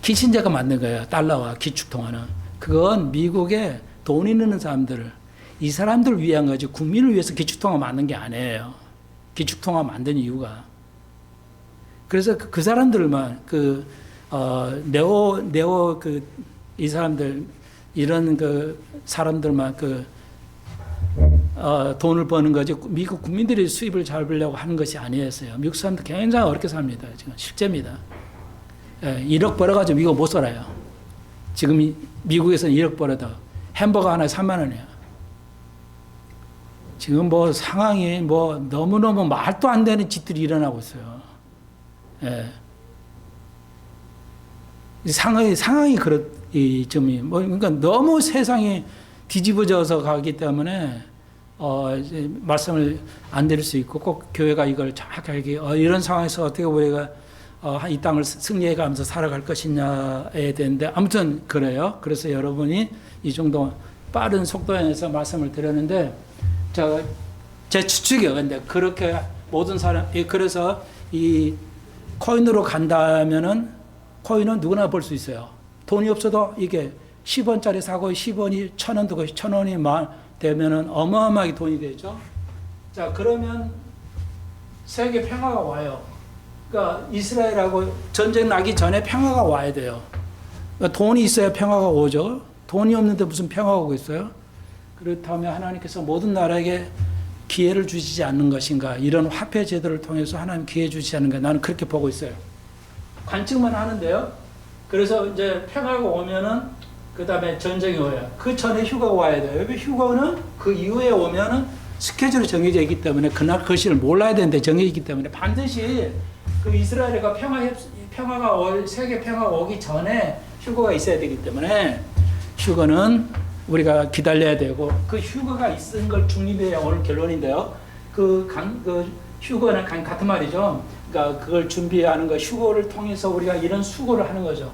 A: 키신저가 만든 거예요. 달러와 기축통화는. 그건 미국에 돈 있는 사람들을 이 사람들을 위한 거지 국민을 위해서 기축통화 만든 게 아니에요. 기축통화 만든 이유가. 그래서 그 사람들만 네오 이 사람들 이런 그 사람들만 돈을 버는 거지 미국 국민들이 수입을 잘 벌려고 하는 것이 아니었어요. 미국 사람들 굉장히 어렵게 삽니다. 지금 실제입니다. 1억 벌어가지고 미국 못 살아요. 지금 미국에서는 1억 벌어도 햄버거 하나에 3만 원이에요. 지금 뭐 상황이 뭐 너무너무 말도 안 되는 짓들이 일어나고 있어요. 상황이 이 점이 뭐 그러니까 너무 세상이 뒤집어져서 가기 때문에 이제 말씀을 안 드릴 수 있고 꼭 교회가 이걸 정확하게 이런 상황에서 어떻게 우리가 이 땅을 승리해가면서 살아갈 것이냐에 대한데 아무튼 그래요. 그래서 여러분이 이 정도 빠른 속도에서 말씀을 드렸는데 제 추측이요. 근데 그렇게 모든 사람 그래서 이 코인으로 간다면은 코인은 누구나 볼 수 있어요. 돈이 없어도 이게 10원짜리 사고 10원이 1,000원 되고 1,000원이 되면은 어마어마하게 돈이 되죠. 자, 그러면 세계 평화가 와요. 그러니까 이스라엘하고 전쟁 나기 전에 평화가 와야 돼요. 그러니까 돈이 있어야 평화가 오죠. 돈이 없는데 무슨 평화가 오겠어요? 그렇다면 하나님께서 모든 나라에게 기회를 주시지 않는 것인가? 이런 화폐 제도를 통해서 하나님 기회 주시지 않는가? 나는 그렇게 보고 있어요. 관측만 하는데요. 그래서 이제 평화가 오면은 그 다음에 전쟁이 와요. 그 전에 휴가가 와야 돼요. 왜 휴가는 그 이후에 오면은 스케줄이 정해져 있기 때문에 그날 그 시를 몰라야 되는데 정해져 있기 때문에 반드시 그 이스라엘과 세계 평화가 오기 전에 휴가가 있어야 되기 때문에 휴가는 우리가 기다려야 되고 그 휴가가 있은 걸 중립해야 오늘 결론인데요. 그 휴가는 같은 말이죠. 그러니까 그걸 준비하는 거 휴거를 통해서 우리가 이런 수고를 하는 거죠.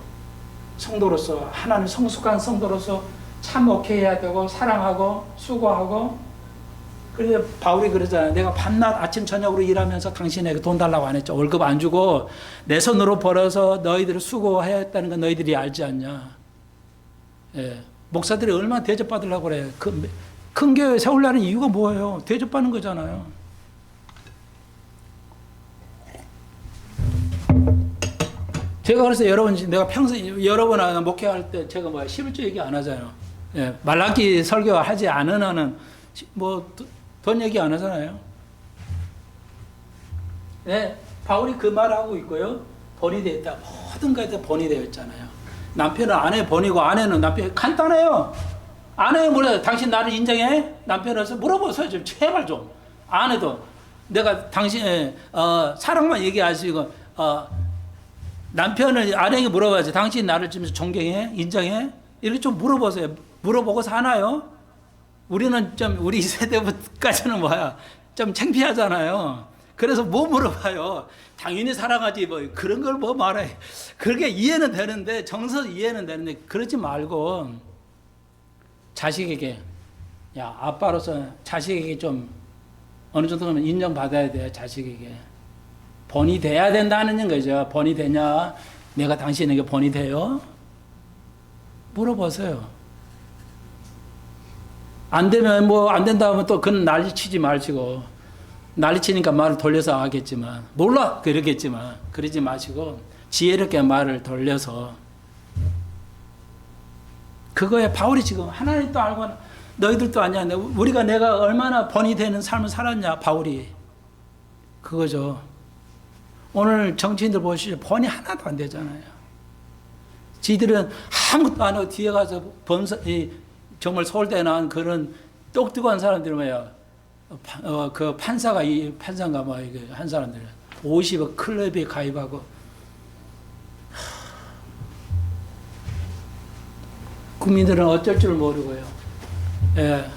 A: 성도로서, 하나님 성숙한 성도로서 참 오케이해야 되고, 사랑하고 수고하고. 그래서 바울이 그러잖아요. 내가 밤낮 아침 저녁으로 일하면서 당신에게 돈 달라고 안 했죠. 월급 안 주고 내 손으로 벌어서 너희들을 수고해야 했다는 건 너희들이 알지 않냐. 예. 목사들이 얼마나 대접받으려고 그래. 큰 교회 세우려는 이유가 뭐예요? 대접받는 거잖아요. 제가 그래서 내가 평생 여러 번 목회할 때 제가 11조 얘기 안 하잖아요. 예. 말라기 설교하지 않은 한은 돈 얘기 안 하잖아요. 네, 바울이 그 말하고 있고요. 본이 되었다. 모든 것에 본이 되어 있잖아요. 남편은 아내 본이고 아내는 남편. 간단해요. 아내가 물어요. 당신 나를 인정해? 남편에서 물어보세요. 좀 제발 좀. 아내도 내가 당신의 사랑만 얘기하시고 남편을 아내에게 물어봐야지. 당신 나를 좀 존경해? 인정해? 이렇게 좀 물어보세요. 물어보고서 하나요? 우리는 우리 세대까지는 좀 창피하잖아요. 그래서 뭐 물어봐요. 당연히 사랑하지 그런 걸 말해. 그렇게 이해는 되는데, 정서 이해는 되는데, 그러지 말고 자식에게, 야, 아빠로서 자식에게 좀 어느 정도는 인정받아야 돼요. 자식에게 본이 돼야 된다는 거죠. 본이 되냐? 내가 당신에게 본이 돼요? 물어보세요. 안 되면 안 된다 하면 또 그는 난리치지 마시고, 난리치니까 말을 돌려서 하겠지만, 몰라! 그러겠지만, 그러지 마시고, 지혜롭게 말을 돌려서, 그거에 바울이 지금 하나님도 알고, 너희들도 아냐. 내가 얼마나 본이 되는 삶을 살았냐, 바울이. 그거죠. 오늘 정치인들 보시죠. 본이 하나도 안 되잖아요. 지들은 아무것도 안 하고 뒤에 가서 정말 서울대에 나온 그런 똑똑한 사람들 그 판사인가 한 사람들은 50억 클럽에 가입하고 국민들은 어쩔 줄 모르고요. 예,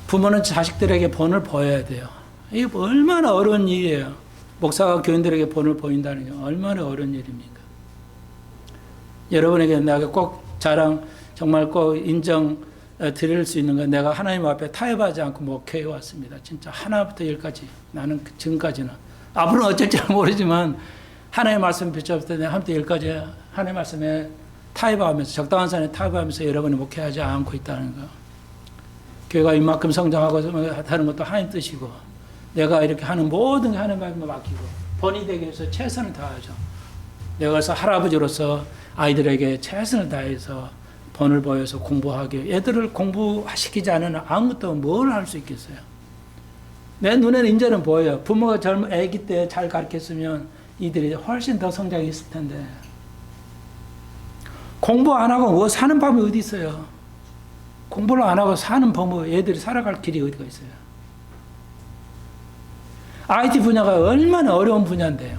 A: 부모는 자식들에게 본을 보여야 돼요. 이게 얼마나 어려운 일이에요. 목사가 교인들에게 본을 보인다는 게 얼마나 어려운 일입니까? 여러분에게 내가 꼭 정말 꼭 인정 드릴 수 있는 건 내가 하나님 앞에 타협하지 않고 목회해 왔습니다. 진짜 하나부터 열까지. 나는 지금까지는. 앞으로는 어쩔지 모르지만 하나님의 말씀 붙잡을 때 내가 하나부터 열까지 하나님의 말씀에 타협하면서, 적당한 선에 타협하면서 여러분이 목회하지 않고 있다는 거. 교회가 이만큼 성장하고 하는 것도 하나님 뜻이고, 내가 이렇게 하는 모든 게 하나님 말씀에 맡기고 본이 되기 위해서 최선을 다하죠. 내가 그래서 할아버지로서 아이들에게 최선을 다해서 본을 보여서 공부하게, 애들을 공부시키지 않으면 아무것도 뭘 할 수 있겠어요. 내 눈에는 이제는 보여요. 부모가 아기 때 잘 가르쳤으면 이들이 훨씬 더 성장했을 텐데, 공부 안 하고 사는 법이 어디 있어요? 공부를 안 하고 사는 법이 애들이 살아갈 길이 어디가 있어요? IT 분야가 얼마나 어려운 분야인데요.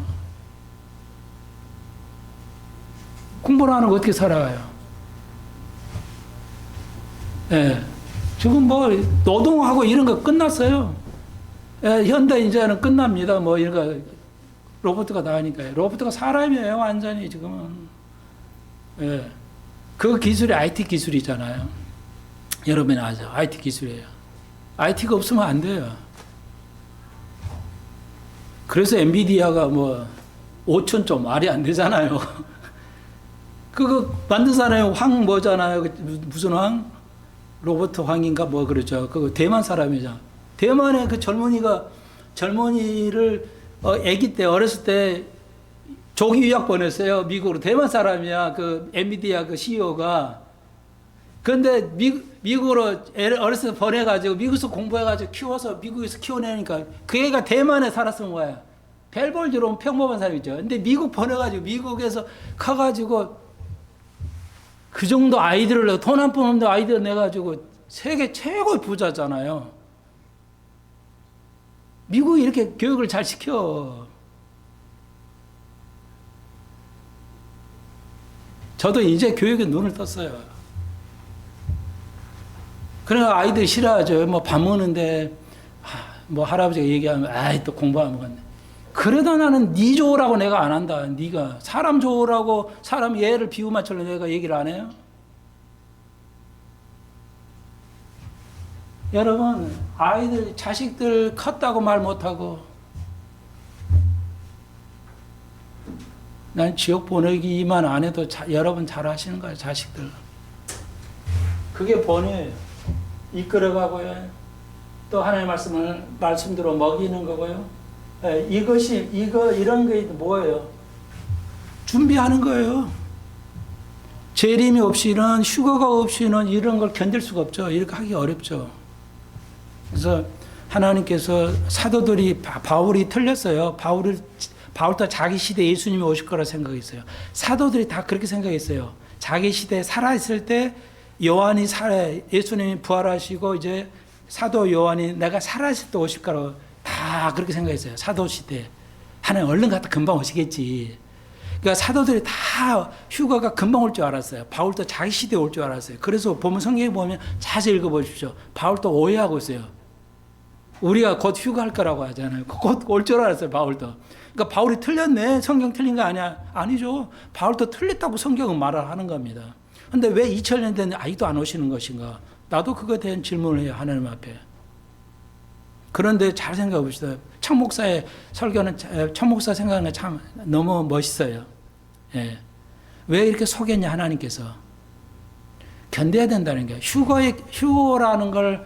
A: 공부를 안 하고 어떻게 살아가요? 예. 지금 노동하고 이런 거 끝났어요. 예, 현대 이제는 끝납니다. 이런 거, 로봇가 나가니까요. 로봇가 사람이에요, 완전히 지금은. 예. 그 기술이 IT 기술이잖아요. 여러분이 아죠. IT 기술이에요. IT가 없으면 안 돼요. 그래서 엔비디아가 5천조 말이 안 되잖아요. 그거 만든 사람이 뭐잖아요. 무슨 황? 로버트 황인가 그러죠. 그거 대만 사람이죠. 대만의 그 젊은이를 아기 때 어렸을 때 조기 유학 보냈어요. 미국으로. 대만 사람이야. 그 엔비디아 그 CEO가. 그런데 미국으로 어렸을 때 보내가지고 미국에서 공부해가지고 키워서 미국에서 키워내니까 그 애가 대만에 살았던 거야. 벨볼즈로 평범한 사람이죠. 근데 미국 보내가지고 미국에서 커가지고 그 정도 아이들을 돈 한 푼 없는 아이들 내가지고 세계 최고의 부자잖아요. 미국이 이렇게 교육을 잘 시켜. 저도 이제 교육에 눈을 떴어요. 그러니까 아이들이 싫어하죠. 밥 먹는데 할아버지가 얘기하면 또 공부하면 그래도 나는 네 좋으라고 내가 안 한다. 네가 사람 좋으라고 사람 예를 비유 맞춰서 내가 얘기를 안 해요. 여러분 아이들 자식들 컸다고 말 못하고 난 지옥 보내기만 안 해도 여러분 잘 하시는 거예요. 자식들 그게 본이에요. 이끌어가고요. 또 하나님의 말씀대로 먹이는 거고요. 이런 게 뭐예요? 준비하는 거예요. 재림이 없이는, 휴가가 없이는 이런 걸 견딜 수가 없죠. 이렇게 하기 어렵죠. 그래서 하나님께서 사도들이 바울이 틀렸어요. 바울도 자기 시대에 예수님이 오실 거라 생각했어요. 사도들이 다 그렇게 생각했어요. 자기 시대에 살아있을 때 예수님이 부활하시고 이제 사도 요한이 내가 살아있을 때 오실 거라고 다 그렇게 생각했어요. 사도 시대. 하나님 얼른 갔다 금방 오시겠지. 그러니까 사도들이 다 휴가가 금방 올 줄 알았어요. 바울도 자기 시대에 올 줄 알았어요. 그래서 성경에 보면 자세히 읽어보십시오. 바울도 오해하고 있어요. 우리가 곧 휴가할 거라고 하잖아요. 곧 올 줄 알았어요. 바울도. 그러니까 바울이 틀렸네. 성경 틀린 거 아니야? 아니죠. 바울도 틀렸다고 성경은 말을 하는 겁니다. 근데 왜 2000년 됐는데 아직도 안 오시는 것인가? 나도 그거에 대한 질문을 해요. 하나님 앞에. 그런데 잘 생각해 봅시다. 청목사의 설교는, 청목사 생각하는 게 참 너무 멋있어요. 예. 왜 이렇게 속였냐, 하나님께서. 견뎌야 된다는 게. 휴거라는 걸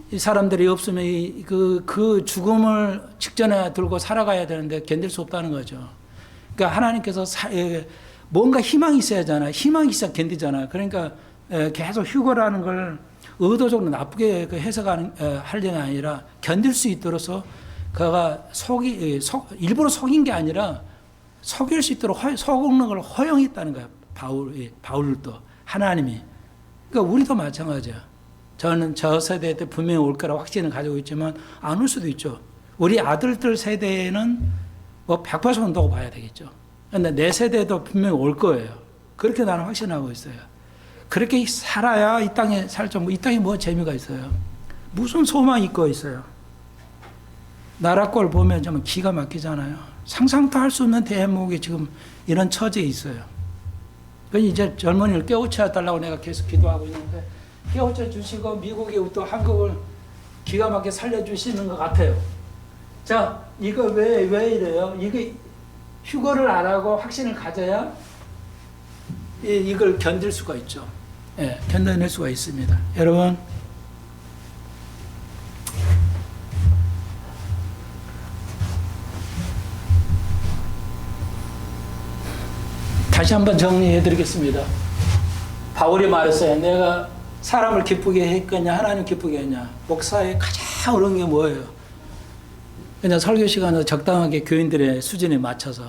A: 이 사람들이 없으면 그 죽음을 직전에 들고 살아가야 되는데 견딜 수 없다는 거죠. 그러니까 하나님께서 뭔가 희망이 있어야 하잖아요. 희망이 있어야 견디잖아요. 그러니까 계속 휴거라는 걸 의도적으로 나쁘게 할 일이 아니라 견딜 수 있도록 그가 일부러 속인 게 아니라 속일 수 있도록 속는 걸 허용했다는 거예요. 바울도 하나님이. 그러니까 우리도 마찬가지야. 저는 저 세대 때 분명히 올 거라 확신을 가지고 있지만 안 올 수도 있죠. 우리 아들들 세대에는 뭐 100% 온다고 봐야 되겠죠. 근데 내 세대도 분명히 올 거예요. 그렇게 나는 확신하고 있어요. 그렇게 살아야 이 땅에 살죠. 이 땅에 뭐 재미가 있어요. 무슨 소망이 있고 있어요. 나라 꼴 보면 좀 기가 막히잖아요. 상상도 할 수 없는 대한민국이 지금 이런 처지에 있어요. 그래서 이제 젊은이를 깨우쳐 달라고 내가 계속 기도하고 있는데 깨우쳐 주시고 미국이 또 한국을 기가 막히게 살려주시는 것 같아요. 자, 이거 왜 이래요? 이게 휴거를 안 하고 확신을 가져야 이걸 견딜 수가 있죠. 예, 견뎌낼 수가 있습니다. 여러분, 다시 한번 정리해 드리겠습니다. 바울이 말했어요. 내가 사람을 기쁘게 했겠냐, 하나님 기쁘게 했냐. 목사의 가장 어려운 게 뭐예요? 그냥 설교 시간을 적당하게 교인들의 수준에 맞춰서.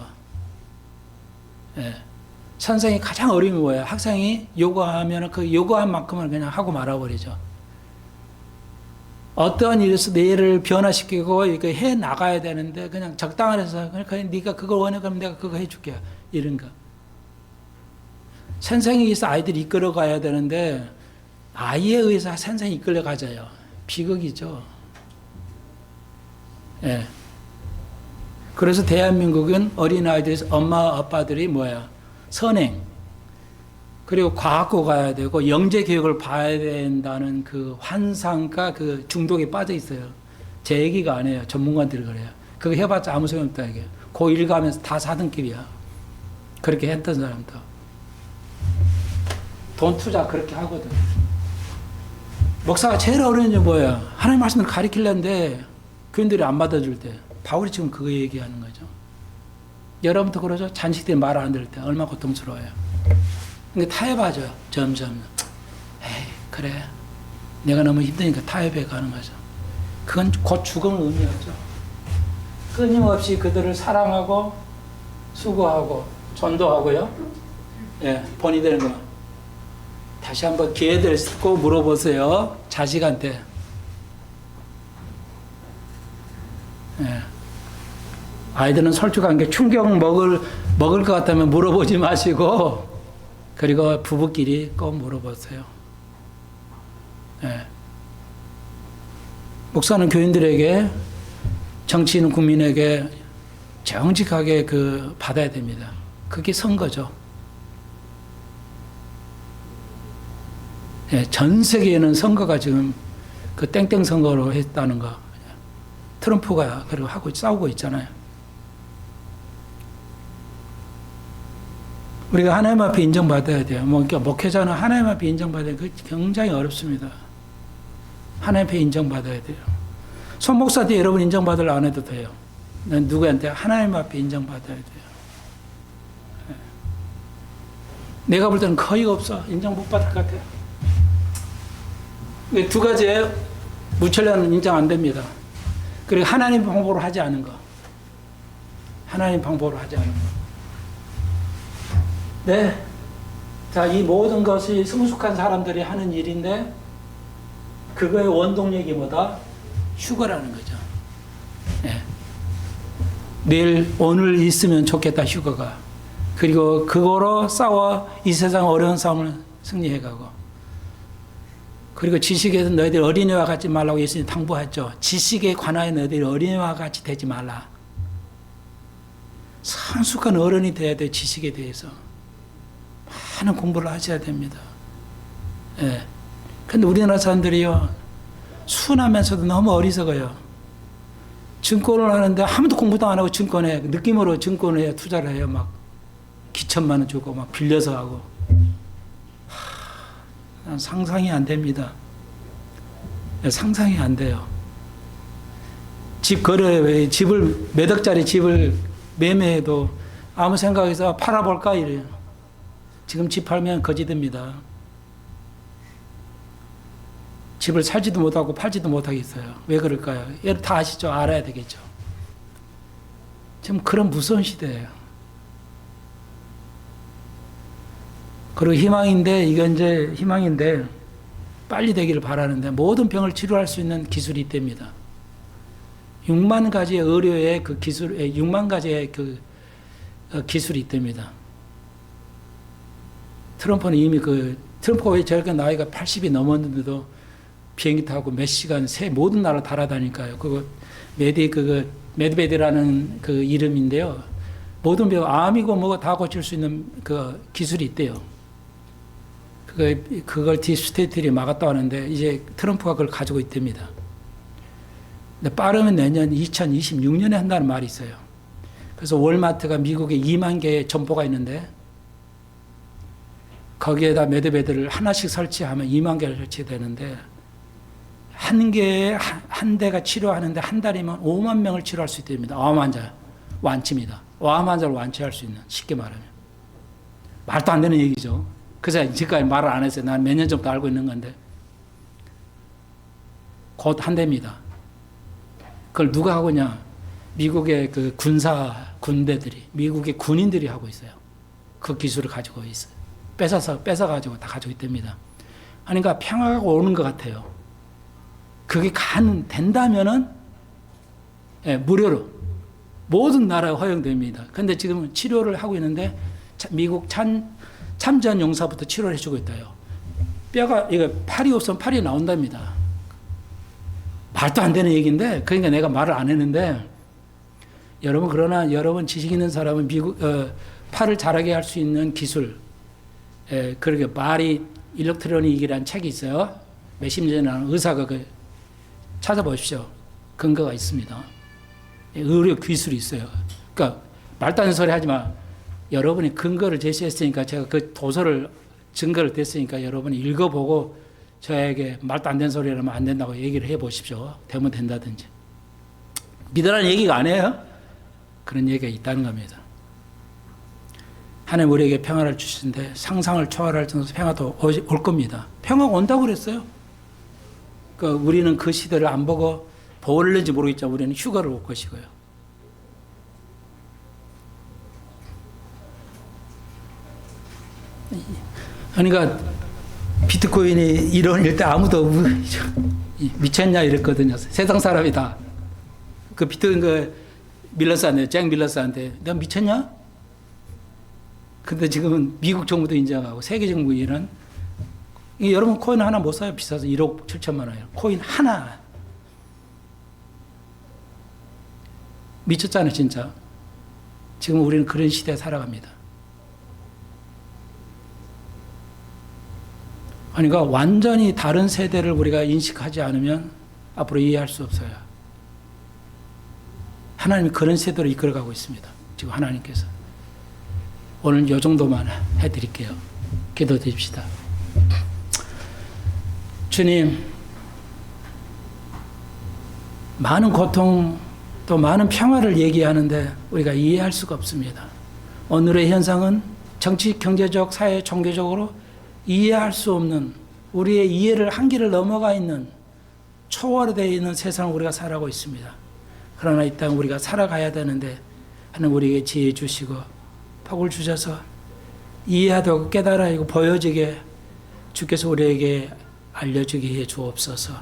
A: 예. 선생이 가장 어려운 게 뭐예요? 학생이 요구하면 그 요구한 만큼을 그냥 하고 말아버리죠. 어떠한 일에서 내 일을 변화시키고 이렇게 해 나가야 되는데 그냥 적당한 해서 그러니까 네가 그걸 원해 그럼 내가 그거 해줄게. 이런 거. 선생에 의해서 아이들이 이끌어 가야 되는데 아이에 의해서 선생이 이끌려 가져요. 비극이죠. 예. 그래서 대한민국은 어린아이들에서 엄마 아빠들이 뭐야? 선행. 그리고 과학고 가야 되고 영재 교육을 봐야 된다는 그 환상과 그 중독에 빠져 있어요. 제 얘기가 아니에요. 전문가들이 그래요. 그거 해봤자 아무 소용없다 이게. 고1 가면서 다 4등급이야. 그렇게 했던 사람도. 돈 투자 그렇게 하거든. 목사가 제일 어려운 게 뭐야? 하나님 말씀을 가르치려는데 교인들이 안 받아줄 때. 바울이 지금 그거 얘기하는 거죠. 여러분도 그러죠? 잔식들이 말 안 들을 때 얼마나 고통스러워요. 근데 타협하죠. 점점. 에이, 그래. 내가 너무 힘드니까 타협해 가는 거죠. 그건 곧 죽음을 의미하죠. 끊임없이 그들을 사랑하고 수고하고 전도하고요. 예, 본이 되는 거. 다시 한번 기회를 꼭 물어보세요. 자식한테. 예. 아이들은 솔직한 게 충격 먹을 것 같다면 물어보지 마시고, 그리고 부부끼리 꼭 물어보세요. 예. 목사는 교인들에게, 정치인은 국민에게 정직하게 그 받아야 됩니다. 그게 선거죠. 예, 전 세계에는 선거가 지금 그 땡땡 선거로 했다는 거. 트럼프가 그리고 하고 싸우고 있잖아요. 우리가 하나님 앞에 인정받아야 돼요. 그러니까 목회자는 하나님 앞에 인정받아야 돼요. 그 굉장히 어렵습니다. 하나님 앞에 인정받아야 돼요. 손 목사한테 여러분 인정받으려 안 해도 돼요. 난 누구한테 하나님 앞에 인정받아야 돼요. 내가 볼 때는 거의 없어. 인정 못 받을 것 같아요. 두 가지예요. 무천량은 인정 안 됩니다. 그리고 하나님 방법으로 하지 않은 거. 하나님 방법으로 하지 않은 거. 네. 자, 이 모든 것이 성숙한 사람들이 하는 일인데, 그거의 원동력이 뭐다? 휴거라는 거죠. 네. 내일, 오늘 있으면 좋겠다, 휴거가. 그리고 그거로 싸워 이 세상 어려운 싸움을 승리해가고. 그리고 지식에서 너희들 어린이와 같지 말라고 예수님 당부했죠. 지식에 관하여 너희들 어린이와 같이 되지 말라. 성숙한 어른이 돼야 돼, 지식에 대해서. 많은 공부를 하셔야 됩니다. 예. 근데 우리나라 사람들이요, 순하면서도 너무 어리석어요. 증권을 하는데 아무도 공부도 안 하고 증권에, 느낌으로 증권에 투자를 해요. 막 기천만 원 주고 막 빌려서 하고. 상상이 안 됩니다. 상상이 안 돼요. 집 거래, 집을, 몇 억짜리 집을 매매해도 아무 생각에서 팔아볼까 이래요. 지금 집 팔면 거지됩니다. 집을 살지도 못하고 팔지도 못하겠어요. 왜 그럴까요? 여러분 다 아시죠? 알아야 되겠죠. 지금 그런 무서운 시대예요. 그리고 희망인데, 이건 이제 희망인데, 빨리 되기를 바라는데, 모든 병을 치료할 수 있는 기술이 있답니다. 6만 가지의 의료의 그 기술, 6만 가지의 그 기술이 있답니다. 트럼프는 이미 트럼프가 왜 저렇게 나이가 80이 넘었는데도 비행기 타고 몇 시간 모든 나라 달아다니까요. 메드베드라는 그 이름인데요. 모든 병, 암이고 뭐가 다 고칠 수 있는 그 기술이 있대요. 그걸 딥스테이트들이 막았다 하는데 이제 트럼프가 그걸 가지고 있답니다. 근데 빠르면 내년 2026년에 한다는 말이 있어요. 그래서 월마트가 미국에 2만 개의 점포가 있는데 거기에다 메드베드를 하나씩 설치하면 2만 개를 설치되는데 한 대가 치료하는데 한 달이면 5만 명을 치료할 수 있답니다. 암 환자 완치입니다. 암 환자를 완치할 수 있는, 쉽게 말하면. 말도 안 되는 얘기죠. 그래서 지금까지 말을 안 했어요. 난 몇 년 전부터 알고 있는 건데. 곧 한대입니다. 그걸 누가 하고냐? 미국의 그 군대들이, 미국의 군인들이 하고 있어요. 그 기술을 가지고 있어요. 뺏어가지고 다 가지고 있답니다. 그러니까 평화가 오는 것 같아요. 그게 된다면은, 예, 무료로. 모든 나라에 허용됩니다. 근데 지금 치료를 하고 있는데, 미국 참전 용사부터 치료를 해주고 있다요. 팔이 없으면 팔이 나온답니다. 말도 안 되는 얘기인데, 그러니까 내가 말을 안 했는데, 여러분, 그러나 여러분 지식 있는 사람은 팔을 자라게 할 수 있는 기술, 그렇게 말이 일렉트로닉이라는 책이 있어요. 몇십 년 전에 의사가 찾아보십시오. 근거가 있습니다. 의료 기술이 있어요. 그러니까 말도 안 되는 소리 하지 마. 여러분이 근거를 제시했으니까 제가 그 도서를 증거를 댔으니까 여러분이 읽어보고 저에게 말도 안 되는 소리 하면 안 된다고 얘기를 해보십시오. 되면 된다든지. 믿으라는 얘기가 아니에요. 그런 얘기가 있다는 겁니다. 하나님 우리에게 평화를 주시는데 상상을 초월할 정도로 평화도 올 겁니다. 평화가 온다고 그랬어요. 우리는 그 시대를 안 보고 보을는지 모르겠지만 우리는 휴가를 올 것이고요. 그러니까 비트코인이 일어날 때 아무도 미쳤냐 이랬거든요. 세상 사람이 다. 잭 밀러스한테 너 미쳤냐? 근데 지금은 미국 정부도 인정하고 세계 정부 이런 여러분 코인 하나 못 사요. 비싸서 1억 7천만 원이에요. 코인 하나. 미쳤잖아요, 진짜. 지금 우리는 그런 시대에 살아갑니다. 그러니까 완전히 다른 세대를 우리가 인식하지 않으면 앞으로 이해할 수 없어요. 하나님이 그런 세대로 이끌어가고 있습니다. 지금 하나님께서. 오늘 이 정도만 해드릴게요. 기도드립시다. 주님, 많은 고통 또 많은 평화를 얘기하는데 우리가 이해할 수가 없습니다. 오늘의 현상은 정치, 경제적, 사회, 종교적으로 이해할 수 없는, 우리의 이해를 한계를 넘어가 있는, 초월되어 있는 세상을 우리가 살아가고 있습니다. 그러나 이 땅 우리가 살아가야 되는데 하나님 우리에게 지혜 주시고 복을 주셔서 이해하고 깨달아지고 보여지게 주께서 우리에게 알려주게 해 주옵소서.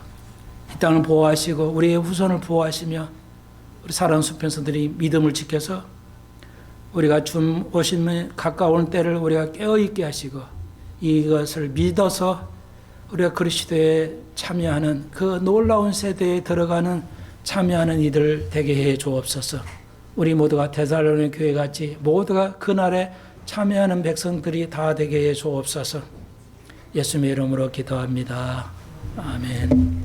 A: 이 땅을 보호하시고 우리의 후손을 보호하시며 우리 사랑하는 수편성들이 믿음을 지켜서 우리가 주 오시면 가까운 때를 우리가 깨어있게 하시고 이것을 믿어서 우리가 그리스도에 참여하는 그 놀라운 세대에 들어가는 참여하는 이들 되게 해 주옵소서. 우리 모두가 데살로니가 교회 같이 모두가 그날에 참여하는 백성들이 다 되게 해 주옵소서. 예수님의 이름으로 기도합니다. 아멘.